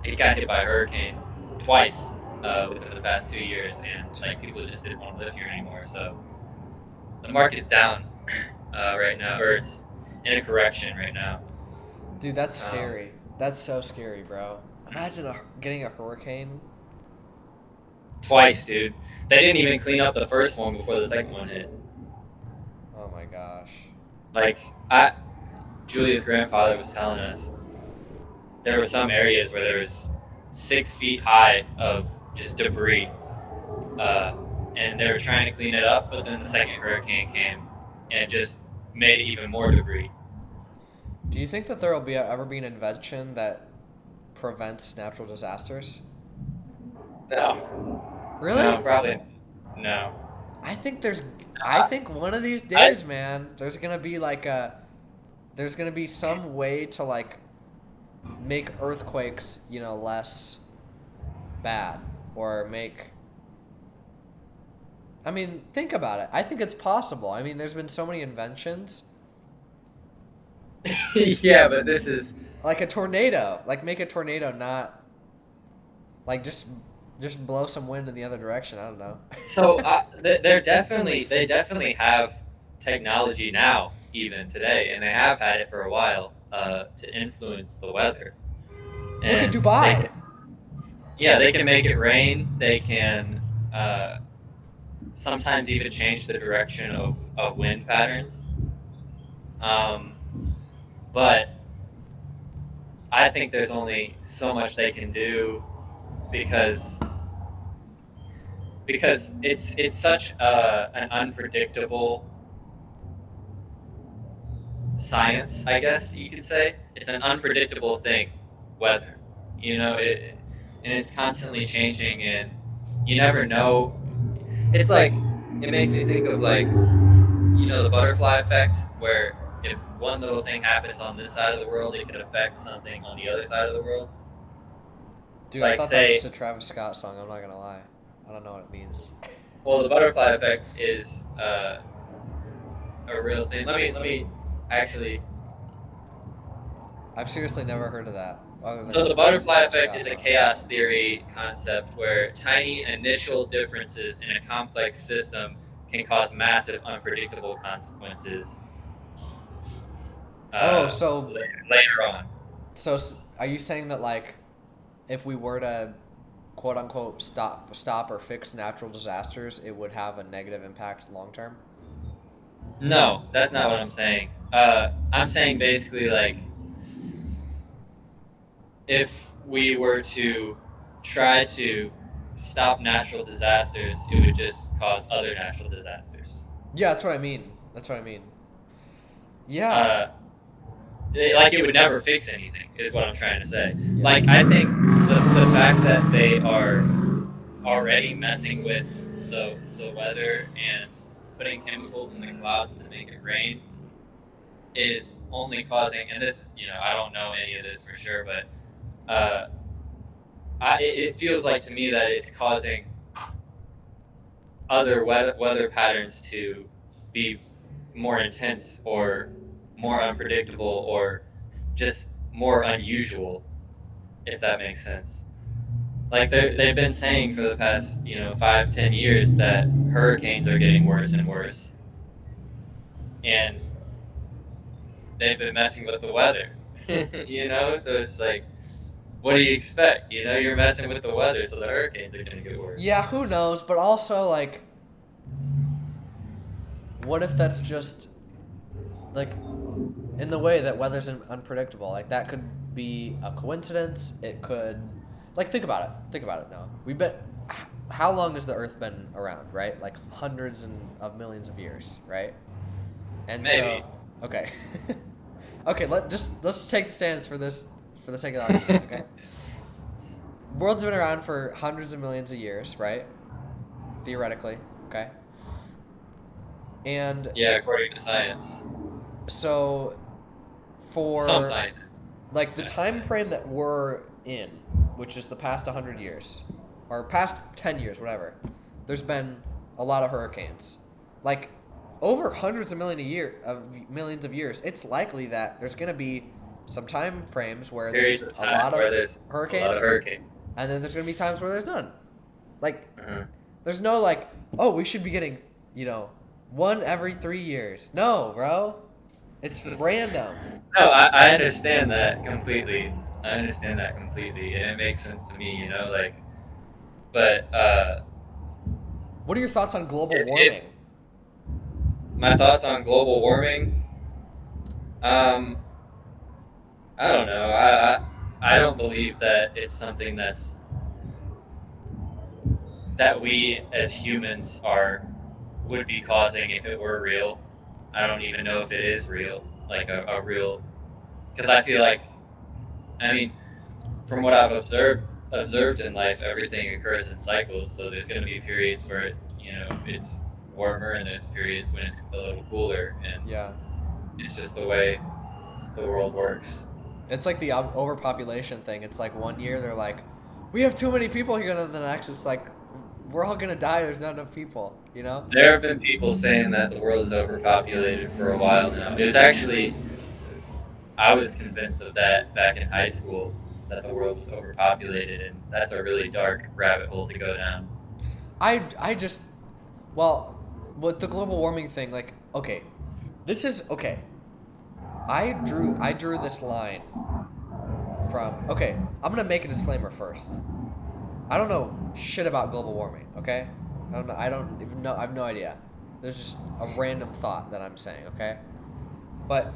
it got hit by a hurricane twice within the past 2 years, and like people just didn't want to live here anymore. So the market's down right now, or it's in a correction right now. Dude, that's scary. That's so scary, bro. Imagine getting a hurricane. Twice, dude. They didn't even clean up the first one before the second one hit. Oh my gosh. Like Julia's grandfather was telling us, there were some areas where there was 6 feet high of just debris, and they were trying to clean it up, but then the second hurricane came and just made even more debris. Do you think that there will ever be an invention that prevents natural disasters? No. Really? No, probably no. I think I think one of these days, man, there's gonna be there's gonna be some way to like make earthquakes, less bad or make. I mean, think about it. I think it's possible. I mean, there's been so many inventions. Yeah, but this is Like a tornado. Like make a tornado not like just blow some wind in the other direction. I don't know. so they definitely have technology now, even today, and they have had it for a while to influence the weather. Look at And Dubai. they can make it rain. They can sometimes even change the direction of wind patterns. But I think there's only so much they can do because it's such an unpredictable science, I guess you could say. It's an unpredictable thing, weather. And it's constantly changing, and you never know. It's like it makes me think of like the butterfly effect, where if one little thing happens on this side of the world, it could affect something on the other side of the world. Dude, I Like thought that was say, just a Travis Scott song. I'm not gonna lie. I don't know what it means. well, the butterfly effect is a real thing. Let me actually. I've seriously never heard of that. So the butterfly effect is a chaos theory concept where tiny initial differences in a complex system can cause massive, unpredictable consequences. So later on. So are you saying that like, if we were to, quote unquote, stop or fix natural disasters, it would have a negative impact long term? No, that's not what I'm saying. I'm saying basically like, if we were to try to stop natural disasters, it would just cause other natural disasters. Yeah, that's what I mean. Yeah. Like it would never fix anything, is what I'm trying to say. Like I think the fact that they are already messing with the weather and putting chemicals in the clouds to make it rain is only causing, and this is, I don't know any of this for sure, but it feels like to me that it's causing other weather patterns to be more intense or more unpredictable or just more unusual, if that makes sense. Like they've been saying for the past 5-10 years that hurricanes are getting worse and worse, and they've been messing with the weather. So it's like, what do you expect? You're messing with the weather, so the hurricanes are gonna get worse. Yeah, who knows? But also, like, what if that's just like in the way that weather's unpredictable? Like that could be a coincidence. It could, like, think about it. Think about it now. We've been, how long has the Earth been around? Right, like hundreds of millions of years, right? And Maybe. so, okay, okay. Let's take the stance for this for the sake of the argument. Okay, world's been around for hundreds of millions of years, right? Theoretically, okay. And Yeah, according to science. so for Some scientists. like the I should time say. frame that we're in, which is the past 100 years or past 10 years, whatever, there's been a lot of hurricanes. Like over hundreds of millions of years, it's likely that there's going to be some time frames where Periods there's of a time lot where of there's hurricanes, a lot of hurricanes. and then there's going to be times where there's none. Like Uh-huh. there's no like, oh, we should be getting, one every 3 years. No, bro. It's random. No, I understand that completely. And it makes sense to me, like, but What are your thoughts on global it, warming? my thoughts on global warming, um, I don't know. I don't believe that it's something that we as humans would be causing if it were real. I don't even know if it is real, like a real, because I feel like, I mean, from what I've observed in life, everything occurs in cycles. So there's going to be periods where it's warmer, and there's periods when it's a little cooler, and Yeah. it's just the way the world works. It's like the overpopulation thing. It's like one year they're like, we have too many people here, and then the next it's like, we're all gonna die. There's not enough people. There have been people saying that the world is overpopulated for a while now. It was actually, I was convinced of that back in high school, that the world was overpopulated, and that's a really dark rabbit hole to go down. I just, well, with the global warming thing, like, okay, this is okay. I drew this line from, okay, I'm gonna make a disclaimer first. I don't know shit about global warming, okay? I don't even know. I have no idea. There's just a random thought that I'm saying, okay? But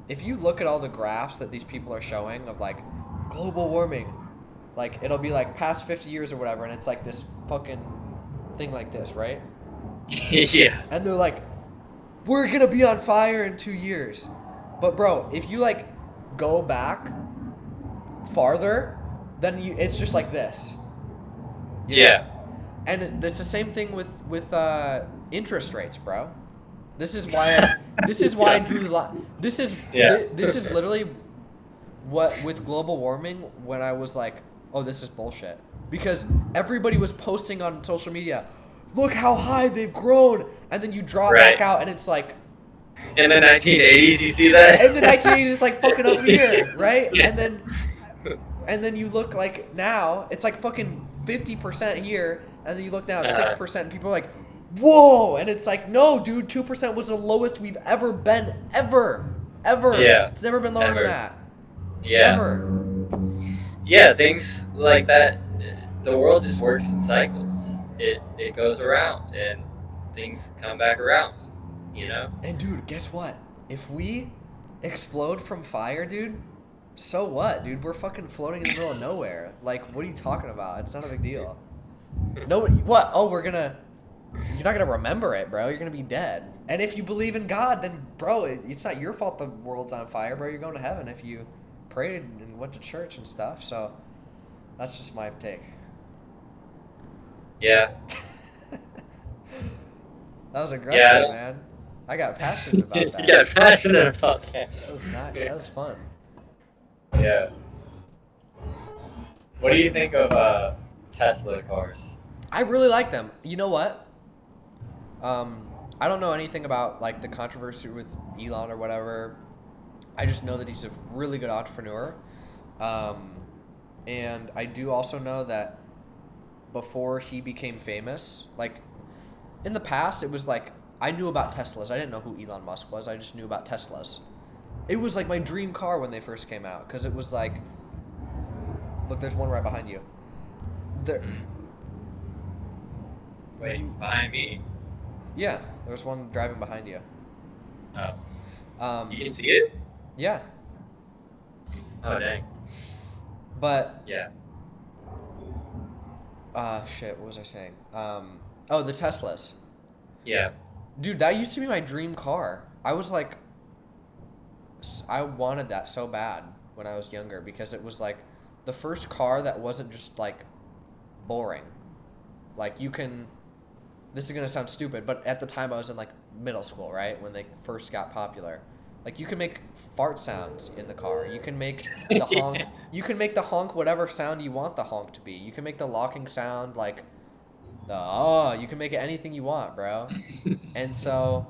if you look at all the graphs that these people are showing of like global warming, like it'll be like past 50 years or whatever, and it's like this fucking thing like this, right? Yeah. And they're like, we're gonna be on fire in 2 years. But bro, if you like go back farther, then it's just like this. Yeah. And it's the same thing with interest rates, bro. This is why I drew the line. This is literally what with global warming when I was like, oh, this is bullshit, because everybody was posting on social media, look how high they've grown, and then you draw it back out, and it's like, in the 1980s, you see that? in the 1980s, it's like fucking up here, right? Yeah. And then you look like now, it's like fucking 50% here, and then you look now at 6%, and people are like, whoa! And it's like, no, dude, 2% was the lowest we've ever been, ever. Yeah. It's never been lower than that. Yeah. Ever. Yeah, things like that. The world just works in cycles. It goes around, and things come back around. And dude, guess what? If we explode from fire, dude, so what, dude? We're fucking floating in the middle of nowhere. Like, what are you talking about? It's not a big deal. Nobody. What? Oh, you're not gonna remember it, bro. You're gonna be dead. And if you believe in God, then, bro, it's not your fault the world's on fire, bro. You're going to heaven if you prayed and went to church and stuff. So that's just my take. Yeah. That was aggressive, man. I got passionate about that. You got passionate about that. That was nice. That was fun. Yeah. What do you think of Tesla cars? I really like them. You know what? I don't know anything about like the controversy with Elon or whatever. I just know that he's a really good entrepreneur. And I do also know that before he became famous. Like, in the past, it was like, I knew about Teslas. I didn't know who Elon Musk was. I just knew about Teslas. It was like my dream car when they first came out, because it was like, look, there's one right behind you. There. Wait, behind me? Yeah, there was one driving behind you. Oh. You can see it? Yeah. Oh, dang. But. Yeah. Shit, what was I saying? Oh, the Teslas. Yeah. Dude, that used to be my dream car. I was like, I wanted that so bad when I was younger, because it was like the first car that wasn't just like boring. Like, you can, this is gonna sound stupid, but at the time I was in like middle school, right? When they first got popular. Like, you can make fart sounds in the car. You can make the honk. You can make the honk whatever sound you want the honk to be. You can make the locking sound like you can make it anything you want, bro. And so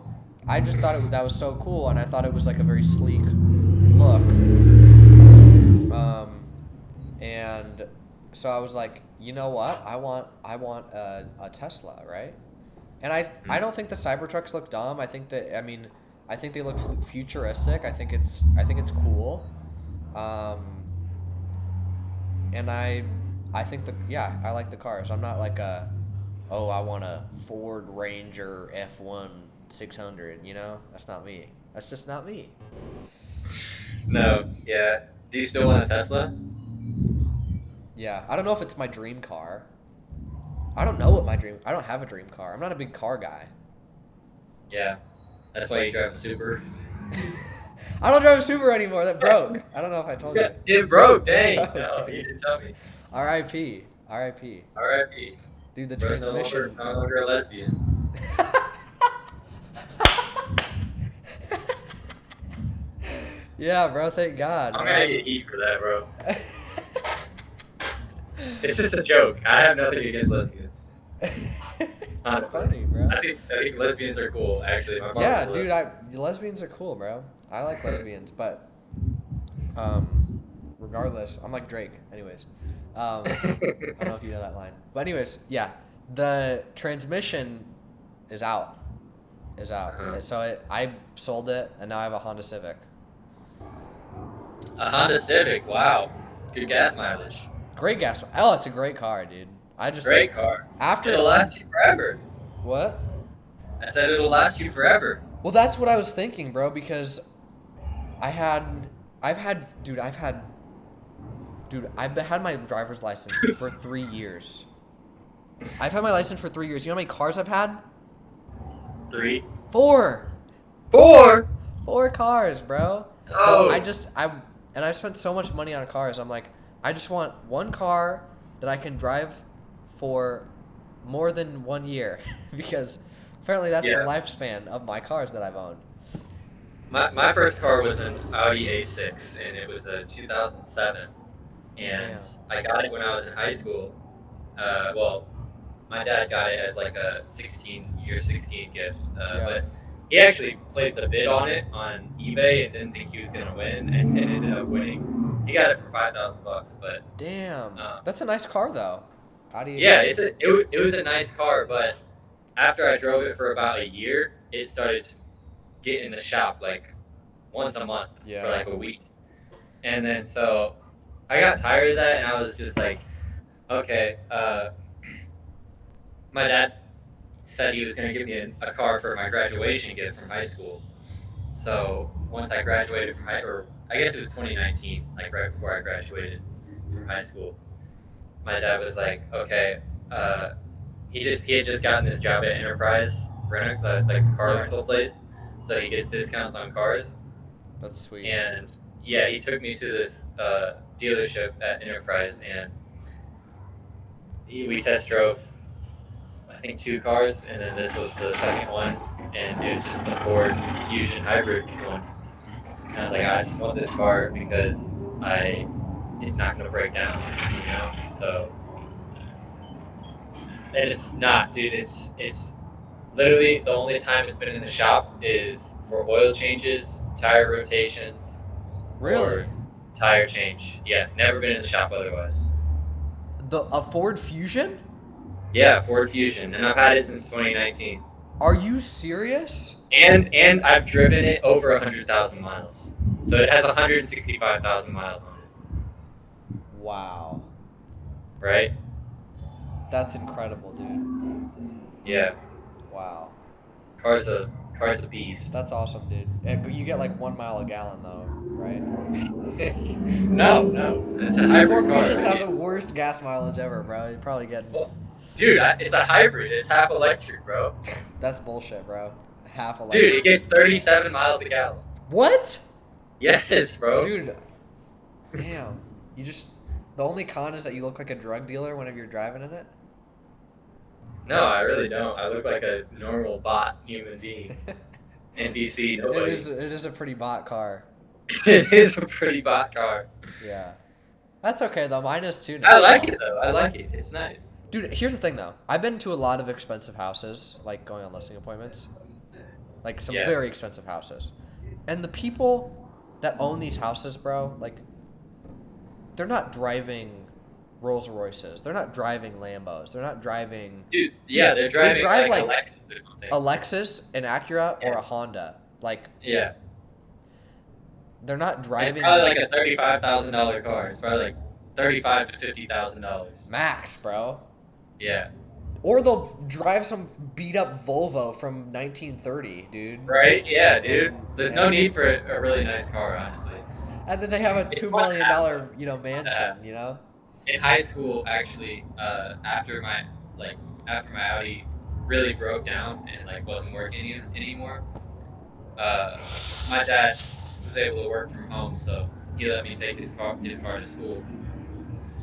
I just thought that was so cool, and I thought it was like a very sleek look. And so I was like, you know what? I want a Tesla, right? And I don't think the Cybertrucks look dumb. I think they look futuristic. I think it's cool. And I think I like the cars. I'm not like I want a Ford Ranger F1 600, you know? That's not me. That's just not me. No, yeah. Do you still want a Tesla? Yeah, I don't know if it's my dream car. I don't have a dream car. I'm not a big car guy. Yeah. That's why you drive a Subaru. I don't drive a Subaru anymore. That broke. I don't know if I told you. It broke, dang. No, you didn't tell me. R.I.P. R.I.P. Dude, the We're transmission. no longer a lesbian. Yeah, bro, thank God. I'm gonna get heat for that, bro. It's just a joke. I have nothing against lesbians. It's funny, bro. I think lesbians are cool, actually. My Yeah, dude, lesbians are cool, bro. I like lesbians, but regardless, I'm like Drake. Anyways, I don't know if you know that line, but anyways, yeah, the transmission is out. So I sold it, and now I have a Honda Civic. A Honda Civic, wow, good gas mileage. Great gas. Oh, it's a great car, dude. Great car. It'll last you forever. What? I said it'll last you forever. Well, that's what I was thinking, bro, because I've had my driver's license for 3 years. I've had my license for 3 years. You know how many cars I've had? 3. 4. 4? 4 cars, bro. Oh. So I've spent so much money on cars. I'm like, I just want one car that I can drive for more than 1 year, because apparently that's the lifespan of my cars that I've owned. My first car was an Audi A6, and it was a 2007. And I got it when I was in high school. Well, my dad got it as like a 16 gift, but he actually placed a bid on it on eBay and didn't think he was gonna win, and ended up winning. He got it for $5,000, but damn, that's a nice car though. Audi A6. Yeah, it was a nice car, but after I drove it for about a year, it started to get in the shop like once a month for like a week, and then so I got tired of that, and I was just like, okay. My dad said he was going to give me a car for my graduation gift from high school. So once I graduated from I guess it was 2019, like right before I graduated from high school, my dad was like, okay, he had just gotten this job at Enterprise, the car rental place, so he gets discounts on cars. That's sweet. And yeah, he took me to this dealership at Enterprise, and we test drove, I think, 2 cars, and then this was the second one, and it was just the Ford Fusion hybrid one. And I was like, I just want this car because it's not gonna break down, you know. So, and it's not, dude. It's literally the only time it's been in the shop is for oil changes, tire rotations, really, or tire change. Yeah, never been in the shop otherwise. A Ford Fusion? Yeah, Ford Fusion, and I've had it since 2019. Are you serious? And I've driven it over 100,000 miles. So it has 165,000 miles on it, Wow. right? That's incredible, dude. Yeah, Wow. car's a car's a beast. That's awesome, dude. You get like 1 mile a gallon though, right? No, it's a Ford hybrid car. Fusions have the worst gas mileage ever, bro. You're probably getting. Well, dude, it's a hybrid. It's half electric, bro. That's bullshit, bro. Half electric. Dude, it gets 37 miles a gallon. What? Yes, bro. Dude. Damn. You just. The only con is that you look like a drug dealer whenever you're driving in it. No, I really don't. I look like a normal bot human being. NPC, nobody. It is a pretty bot car. It is a pretty bot car. Yeah. That's okay though. Mine is too now. I like it though. I like it. It's nice. Dude, here's the thing though. I've been to a lot of expensive houses, like going on listing appointments. Like some very expensive houses. And the people that own these houses, bro, like they're not driving Rolls Royces. They're not driving Lambos. They're not driving. Dude, yeah, they're driving they drive like a Lexus or something. A Lexus, an Acura, or a Honda. Like yeah, they're not driving. It's probably like a $35,000 car. It's probably like $35,000 to $50,000 max, bro. Yeah. Or they'll drive some beat up Volvo from 1930, dude. Right? Yeah, dude. There's no need for a really nice car, honestly. And then they have a $2 million, mansion, you know. In high school, actually, after my Audi really broke down and like wasn't working anymore, my dad was able to work from home, so he let me take his car to school.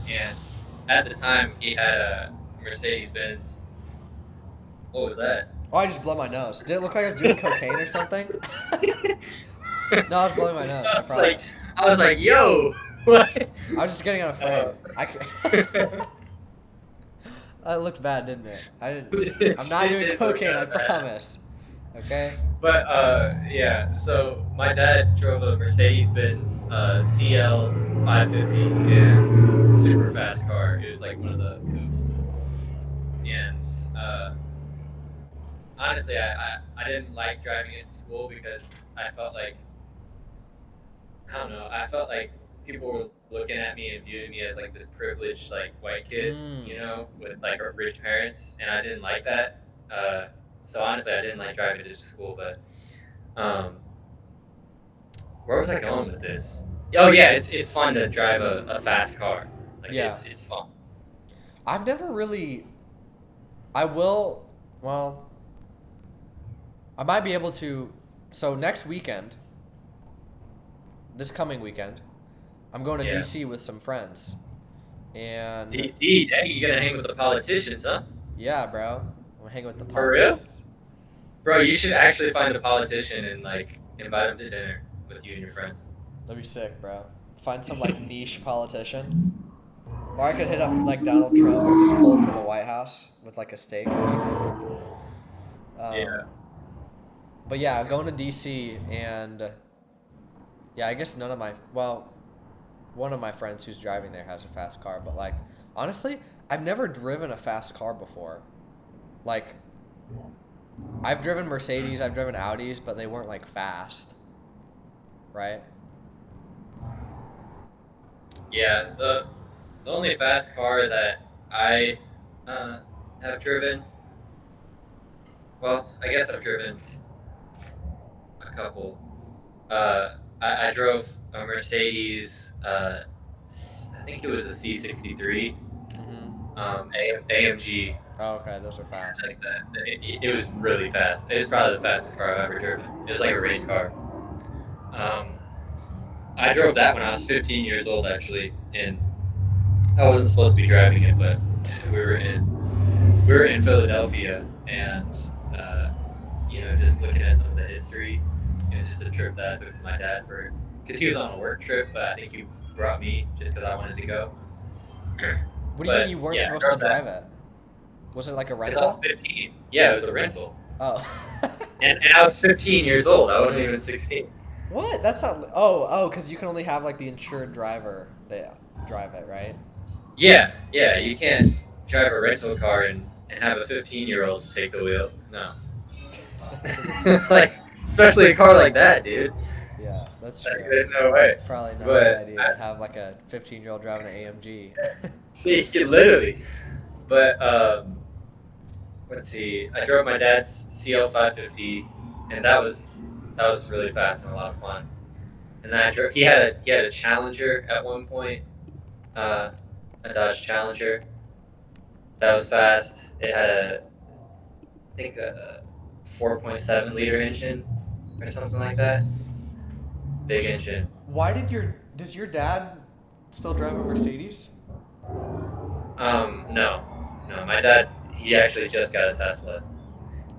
And at the time, he had a Mercedes-Benz. What was that? Oh, I just blew my nose. Did it look like I was doing cocaine or something? No, I was blowing my nose. I was like, yo, what? I was just getting on a frame. That looked bad, didn't it? I'm not doing cocaine, I promise. Okay. But yeah. So my dad drove a Mercedes-Benz CL 550 and super fast car. It was like one of the coupes. And honestly, I didn't like driving it to school because I felt like, I don't know, I felt like people were looking at me and viewing me as like this privileged like white kid, you know, with like rich parents, and I didn't like that. So honestly, I didn't like driving to school. But where was I going with this? Oh yeah, it's fun to drive a fast car. Like it's fun. I've never really. I will. Well, I might be able to. So next weekend, this coming weekend, I'm going to DC with some friends. And DC, dang, you gonna hang with the politicians, huh? Yeah, bro. I'm hanging with the politicians. For real? Bro, you should actually find a politician and like invite him to dinner with you and your friends. That'd be sick, bro. Find some like niche politician. Or I could hit up like Donald Trump or just pull up to the White House with like a steak. Yeah. But yeah, I'm going to DC and yeah, I guess one of my friends who's driving there has a fast car, but like honestly, I've never driven a fast car before. Like I've driven Mercedes, I've driven Audis, but they weren't like fast. Right? Yeah, the only fast car that I have driven, well, I guess I've driven a couple. I drove a Mercedes, I think it was a C63, AMG. Oh, okay, those are fast. Like that. It was really fast. It was probably the fastest car I've ever driven. It was like a race car. I drove that when I was 15 years old, actually, and I wasn't supposed to be driving it, but we were in Philadelphia, and just looking at some of the history. It was just a trip that I took with my dad because he was on a work trip, but I think he brought me just because I wanted to go. What do you mean you weren't supposed to drive it? Was it like a rental? I was 15. Yeah, it was a rental. Oh. and I was 15 years old. I wasn't even 16. What? That's not. Oh, because you can only have like the insured driver that drive it, right? Yeah. You can't drive a rental car and and have a 15-year-old take the wheel. No. That's a- Like, especially a car like that, dude. yeah, that's Like, true. there's no way. Probably not a But good idea to have like a 15-year-old driving an AMG. literally. But let's see. I drove my dad's CL 550, and that was really fast and a lot of fun. And then he had a Challenger at one point, a Dodge Challenger. That was fast. It had I think a 4.7 liter engine or something like that. Big engine. Why does your dad still drive a Mercedes? No, my dad, he actually just got a Tesla,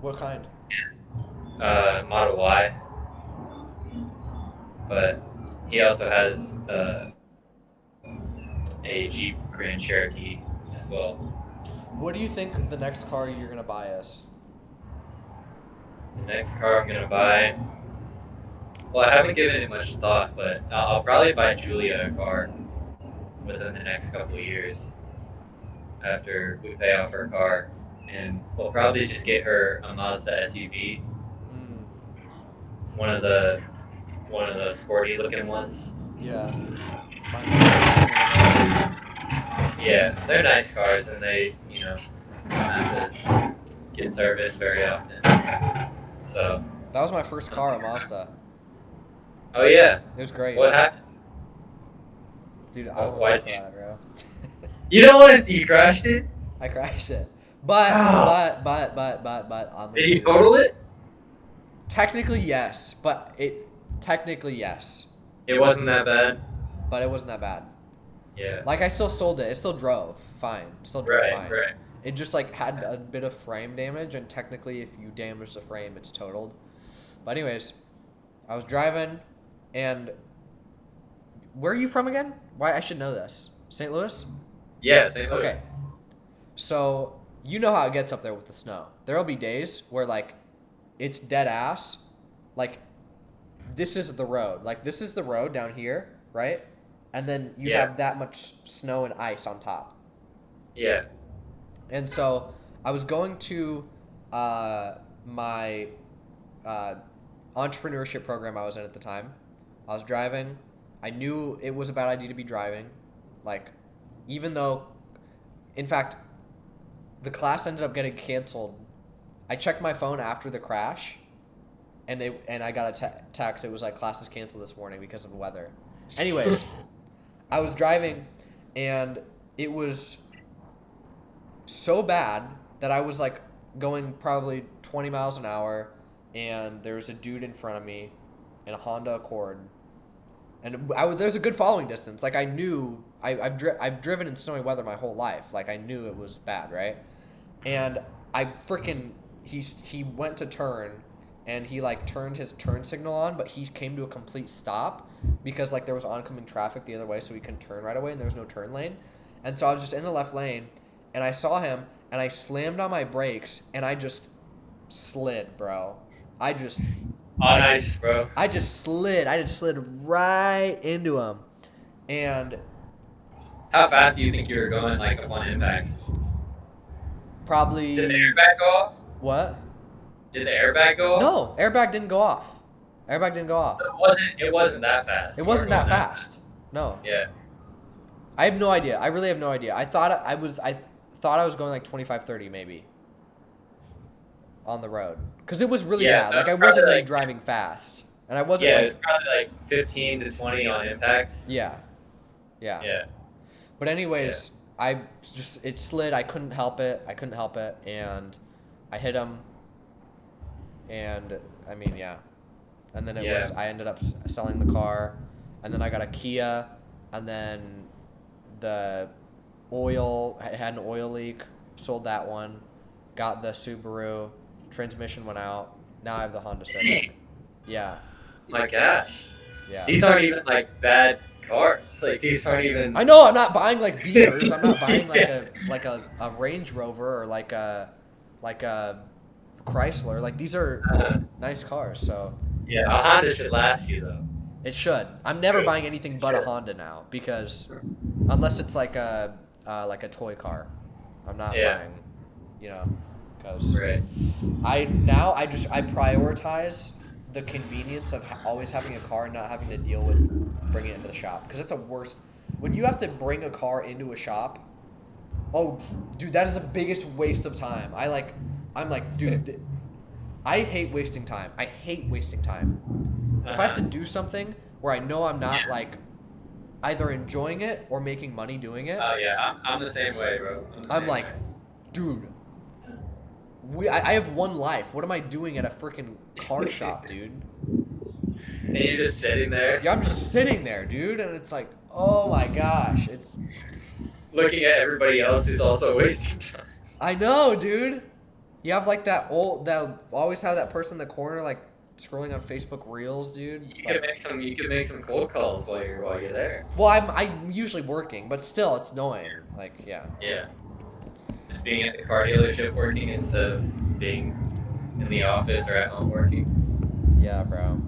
What kind? Model Y, but he also has a Jeep Grand Cherokee as well. What do you think the next car you're gonna buy is? The next car I'm gonna buy, well, I haven't given it much thought, but I'll probably buy Julia a car within the next couple of years after we pay off her car, and we'll probably just get her a Mazda SUV, one of the sporty looking ones. Yeah. Yeah, they're nice cars, and they don't have to get serviced very often. So. That was my first car, a Mazda. Oh yeah. It was great. What happened? Dude, I don't want to talk about it, bro. You don't want to. You crashed it? I crashed it. But. Did you total it? Technically, yes. Technically, yes. It wasn't that bad? But it wasn't that bad. Yeah. Like, I still sold it. It still drove fine. Still drove fine. Right. It just, like, had a bit of frame damage, and technically, if you damage the frame, it's totaled. But anyways, I was driving, and where are you from again? Why, I should know this. St. Louis? Yeah, St. Louis. Okay. So, you know how it gets up there with the snow. There'll be days where, like, it's dead ass. Like, this is the road. Like, this is the road down here, right? And then you have that much snow and ice on top. Yeah. And so I was going to my entrepreneurship program I was in at the time. I was driving. I knew it was a bad idea to be driving. Like, even though, in fact, the class ended up getting canceled. I checked my phone after the crash, and I got a text. It was like, class is canceled this morning because of the weather. Anyways, I was driving, and it was so bad that I was like going probably 20 miles an hour, and there was a dude in front of me in a Honda Accord, and there's a good following distance. Like, I knew I've driven in snowy weather my whole life. Like, I knew it was bad, right? And he went to turn, and he like turned his turn signal on, but he came to a complete stop because like there was oncoming traffic the other way, so he couldn't turn right away, and there was no turn lane. And so I was just in the left lane, and I saw him, and I slammed on my brakes, and I just slid, bro. Nice, bro. I just slid right into him. And how fast do you think you were going, like, upon impact? Probably. Did the airbag go off? What? Did the airbag go off? No, airbag didn't go off. So it wasn't that fast. It wasn't that fast. No. Yeah. I have no idea. I really have no idea. I thought I was going like 25, 30 maybe on the road, because it was really bad. Like, I wasn't really driving fast, and I wasn't. Yeah, it was probably like 15 to 20 on impact. Yeah. But anyways, it slid. I couldn't help it, and I hit him. And I mean, and then I ended up selling the car, and then I got a Kia, and then the oil, I had an oil leak, sold that one, got the Subaru, transmission went out, now I have the Honda Civic. Yeah. My gosh. Yeah. These aren't even like bad cars. Like, these aren't even. I know, I'm not buying like Beeters. I'm not buying like a Range Rover or like a Chrysler. Like, these are nice cars. So yeah, a Honda should last you though. It should. I'm never buying anything but a Honda now, because unless it's like a toy car, I'm not buying. you know, because Right. I prioritize the convenience of always having a car and not having to deal with bringing it into the shop, because it's a worst when you have to bring a car into a shop. Oh, dude, that is the biggest waste of time. I'm like, dude, I hate wasting time. I hate wasting time. If I have to do something where I know I'm not like either enjoying it or making money doing it, Oh yeah, I'm the same way, bro. I'm the I'm same like, way. dude, I have one life. What am I doing at a freaking car shop, dude? And you're just sitting there, Yeah, I'm just sitting there, dude, and it's like, oh my gosh, it's. looking at everybody else who's also wasting time. I know, dude. You have like that always have that person in the corner like scrolling on Facebook Reels, dude. It's You could like, make some. You could make some cold calls while you're there. well, I'm usually working, but still, it's annoying. Like, yeah. Yeah. Just being at the car dealership working instead of being in the office or at home working. Yeah, bro.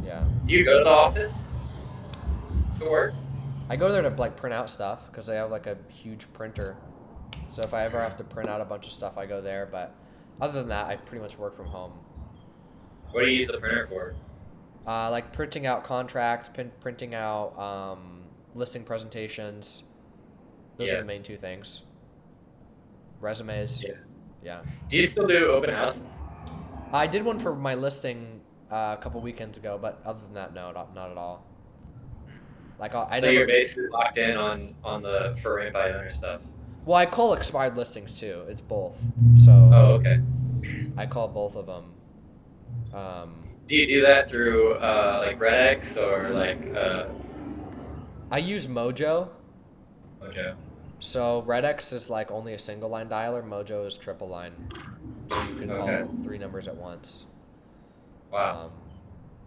Yeah. Do you go to the office to work? I go there to like print out stuff because they have like a huge printer. So if I ever have to print out a bunch of stuff, I go there. But other than that, I pretty much work from home. What do you use the printer for? Like printing out contracts, printing out listing presentations. Those are the main two things. Resumes. Yeah. Yeah. Do you still do open houses? I did one for my listing a couple weekends ago, but other than that, no, not at all. Like You're basically locked in on the for rent by owner stuff. Well, I call expired listings too. It's both. So. Oh, okay. I call both of them. Do you do that through like RedX or like I use Mojo. Mojo? So RedX is like only a single line dialer. Mojo is triple line. So you can call 3 numbers at once. Wow.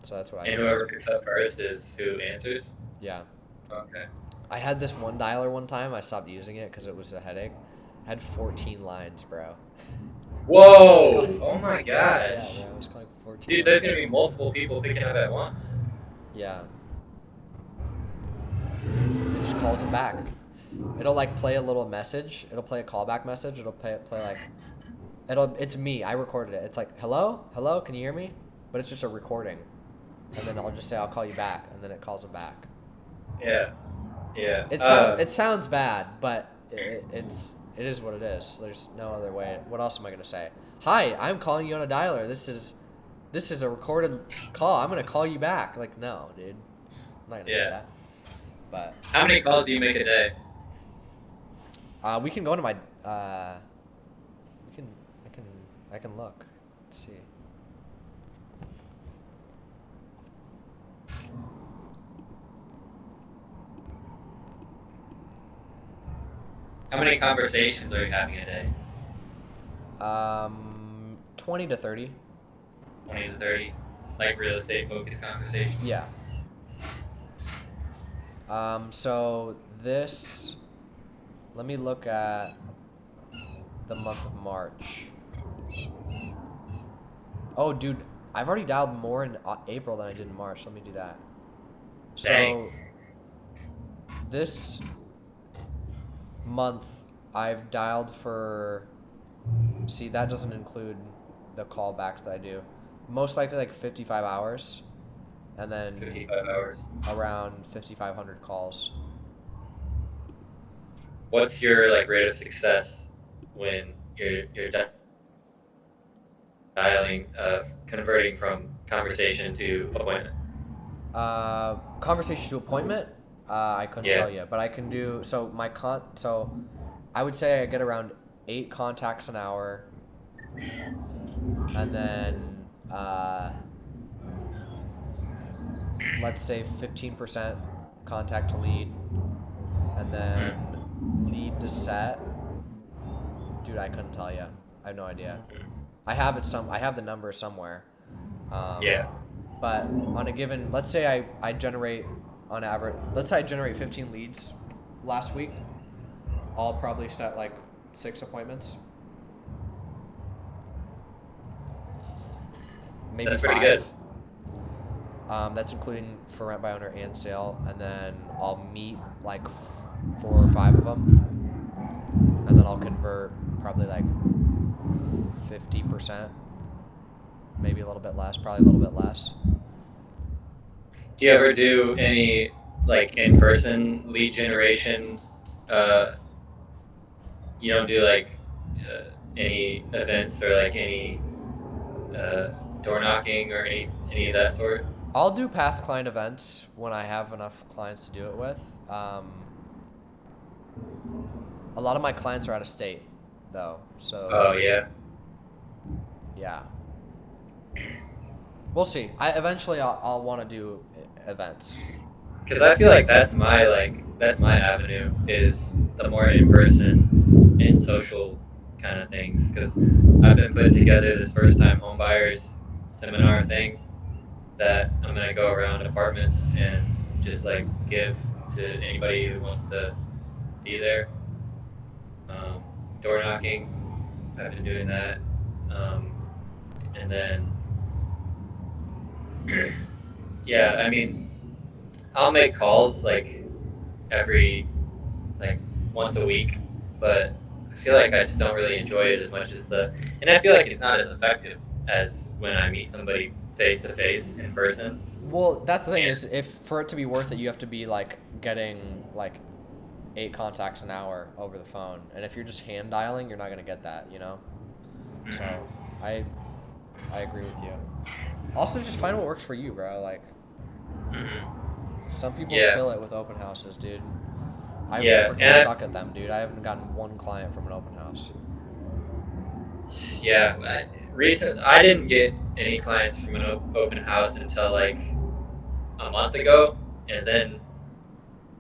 So that's what I use. And whoever picks up first is who answers? Yeah. Okay. I had this one dialer one time. I stopped using it because it was a headache. I had 14 lines, bro. Whoa! Oh my gosh. Yeah, bro, I was calling 14 Dude, there's going to be multiple people picking up at once. Yeah. It just calls them back. It'll like play a little message. It'll play a callback message. It'll play like, it's me. I recorded it. It's like, hello, can you hear me? But it's just a recording, and then I'll just say I'll call you back, and then it calls them back. Yeah, yeah. It sounds bad, but it is what it is. There's no other way. What else am I gonna say? Hi, I'm calling you on a dialer. This is a recorded call. I'm gonna call you back. Like, no, dude. I'm not gonna do that. But how many calls do you make a day? We can go into my I can look. Let's see. How many conversations are you having a day? 20 to 30. 20 to 30? Like real estate focused conversations? Yeah. So this, let me look at the month of March. Oh, dude, I've already dialed more in April than I did in March. Let me do that. Dang. So this month I've dialed for, see, that doesn't include the callbacks that I do. Most likely like 55 hours. And then 55 hours. Around 5,500 calls. What's your like rate of success when you're dialing, converting from conversation to appointment? Conversation to appointment? I couldn't tell you, but I can do so. So I would say I get around 8 contacts an hour, and then let's say 15% contact to lead, and then lead to set. Dude, I couldn't tell you. I have no idea. I have the number somewhere. But on a given, let's say I generate on average, let's say I generate 15 leads last week. I'll probably set like 6 appointments. Maybe That's 5. pretty good. That's including for rent by owner and sale, and then I'll meet like 4 or 5 of them. and then I'll convert probably like 50%, maybe a little bit less, probably a little bit less. Do you ever do any like in-person lead generation? Uh, you don't do like any events or like any door knocking or any of that sort? I'll do past client events when I have enough clients to do it with. A lot of my clients are out of state, though, so Oh yeah. yeah. We'll see. Eventually I'll want to do events. Because I feel like that's my avenue is the more in person and social kind of things. Because I've been putting together this first time homebuyers seminar thing that I'm gonna go around apartments and just like give to anybody who wants to be there. Door knocking, I've been doing that, and then yeah, I mean, I'll make calls like every like once a week, but I feel like I just don't really enjoy it as much as and I feel like it's not as effective as when I meet somebody face to face in person. Well, that's the thing is, if for it to be worth it, you have to be like getting like 8 contacts an hour over the phone, and if you're just hand dialing, you're not gonna get that, you know. So I agree with you. Also, just find what works for you, bro. Like, some people Yeah. kill it with open houses, dude. I Yeah, freaking and suck at them, dude. I haven't gotten one client from an open house. Yeah, I didn't get any clients from an open house until like a month ago, and then,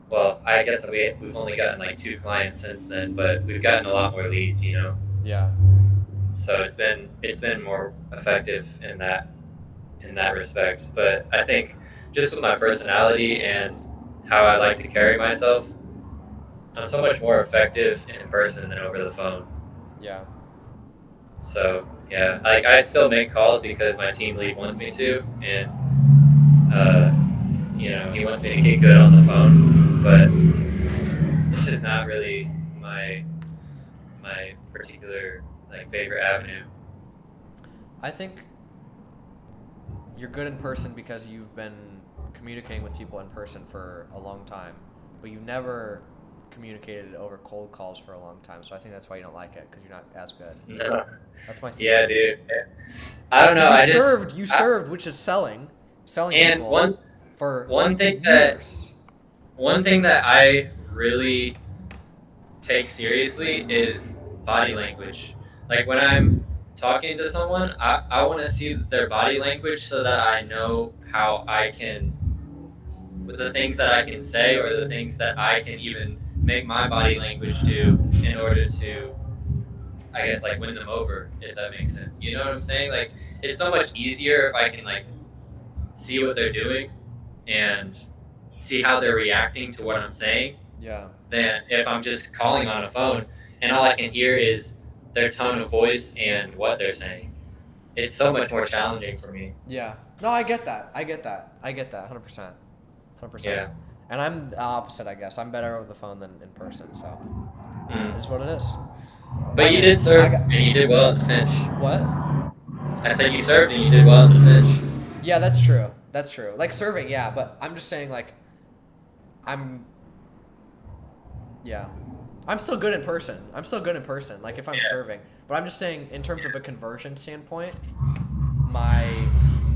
well, I guess we've only gotten like 2 clients since then, but we've gotten a lot more leads, you know. Yeah. So it's been more effective in that respect. But I think just with my personality and how I like to carry myself, I'm so much more effective in person than over the phone. Yeah. So yeah, like I still make calls because my team lead wants me to, and he wants me to get good on the phone, but it's just not really my particular like favorite avenue. I think you're good in person because you've been communicating with people in person for a long time, but you've never communicated over cold calls for a long time. So I think that's why you don't like it, because you're not as good. No. That's my theory. Yeah, dude. I don't know. You served, which is selling and people for one thing years. one thing that I really take seriously is body language. Like when I'm talking to someone, I want to see their body language so that I know how I can, with the things that I can say or the things that I can even make my body language do in order to, I guess, like win them over, if that makes sense. You know what I'm saying? Like it's so much easier if I can like see what they're doing and see how they're reacting to what I'm saying. Yeah. Than if I'm just calling on a phone and all I can hear is their tone of voice and what they're saying. It's so much more challenging for me. Yeah. No, I get that. 100%. 100%. Yeah. And I'm the opposite, I guess. I'm better over the phone than in person, so it's what it is. But you did serve, and you did well at the finish. What? I said you served and you did well at the finish. Yeah, that's true. That's true. Like serving, yeah, but I'm just saying, like, I'm still good in person. Like if I'm serving. But I'm just saying, in terms of a conversion standpoint, my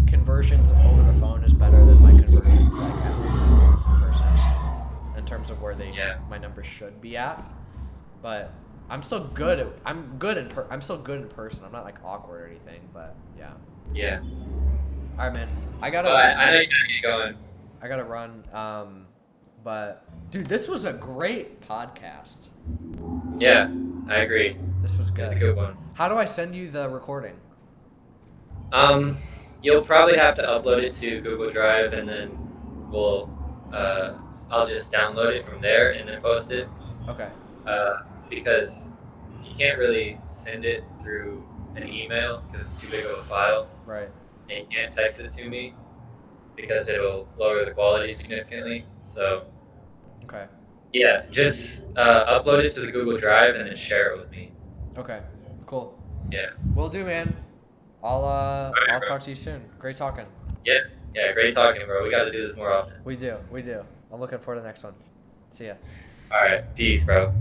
conversions over the phone is better than my conversions like at listening points in person. In terms of where my numbers should be at. But I'm still good. I'm still good in person. I'm not like awkward or anything. But yeah. Yeah. All right, man. I know you gotta get going. I gotta run. But dude, this was a great podcast. Yeah, I agree. This was good. It's a good one. How do I send you the recording? You'll probably have to upload it to Google Drive, and then I'll just download it from there and then post it. Okay. Because you can't really send it through an email because it's too big of a file. Right. And you can't text it to me because it'll lower the quality significantly. So. Okay. Yeah, just upload it to the Google Drive and then share it with me. Okay, cool. Yeah. Will do, man. I'll Alright, bro. talk to you soon. Great talking. Yeah. Yeah. Great talking, bro. We got to do this more often. We do. I'm looking forward to the next one. See ya. All right. Peace, bro.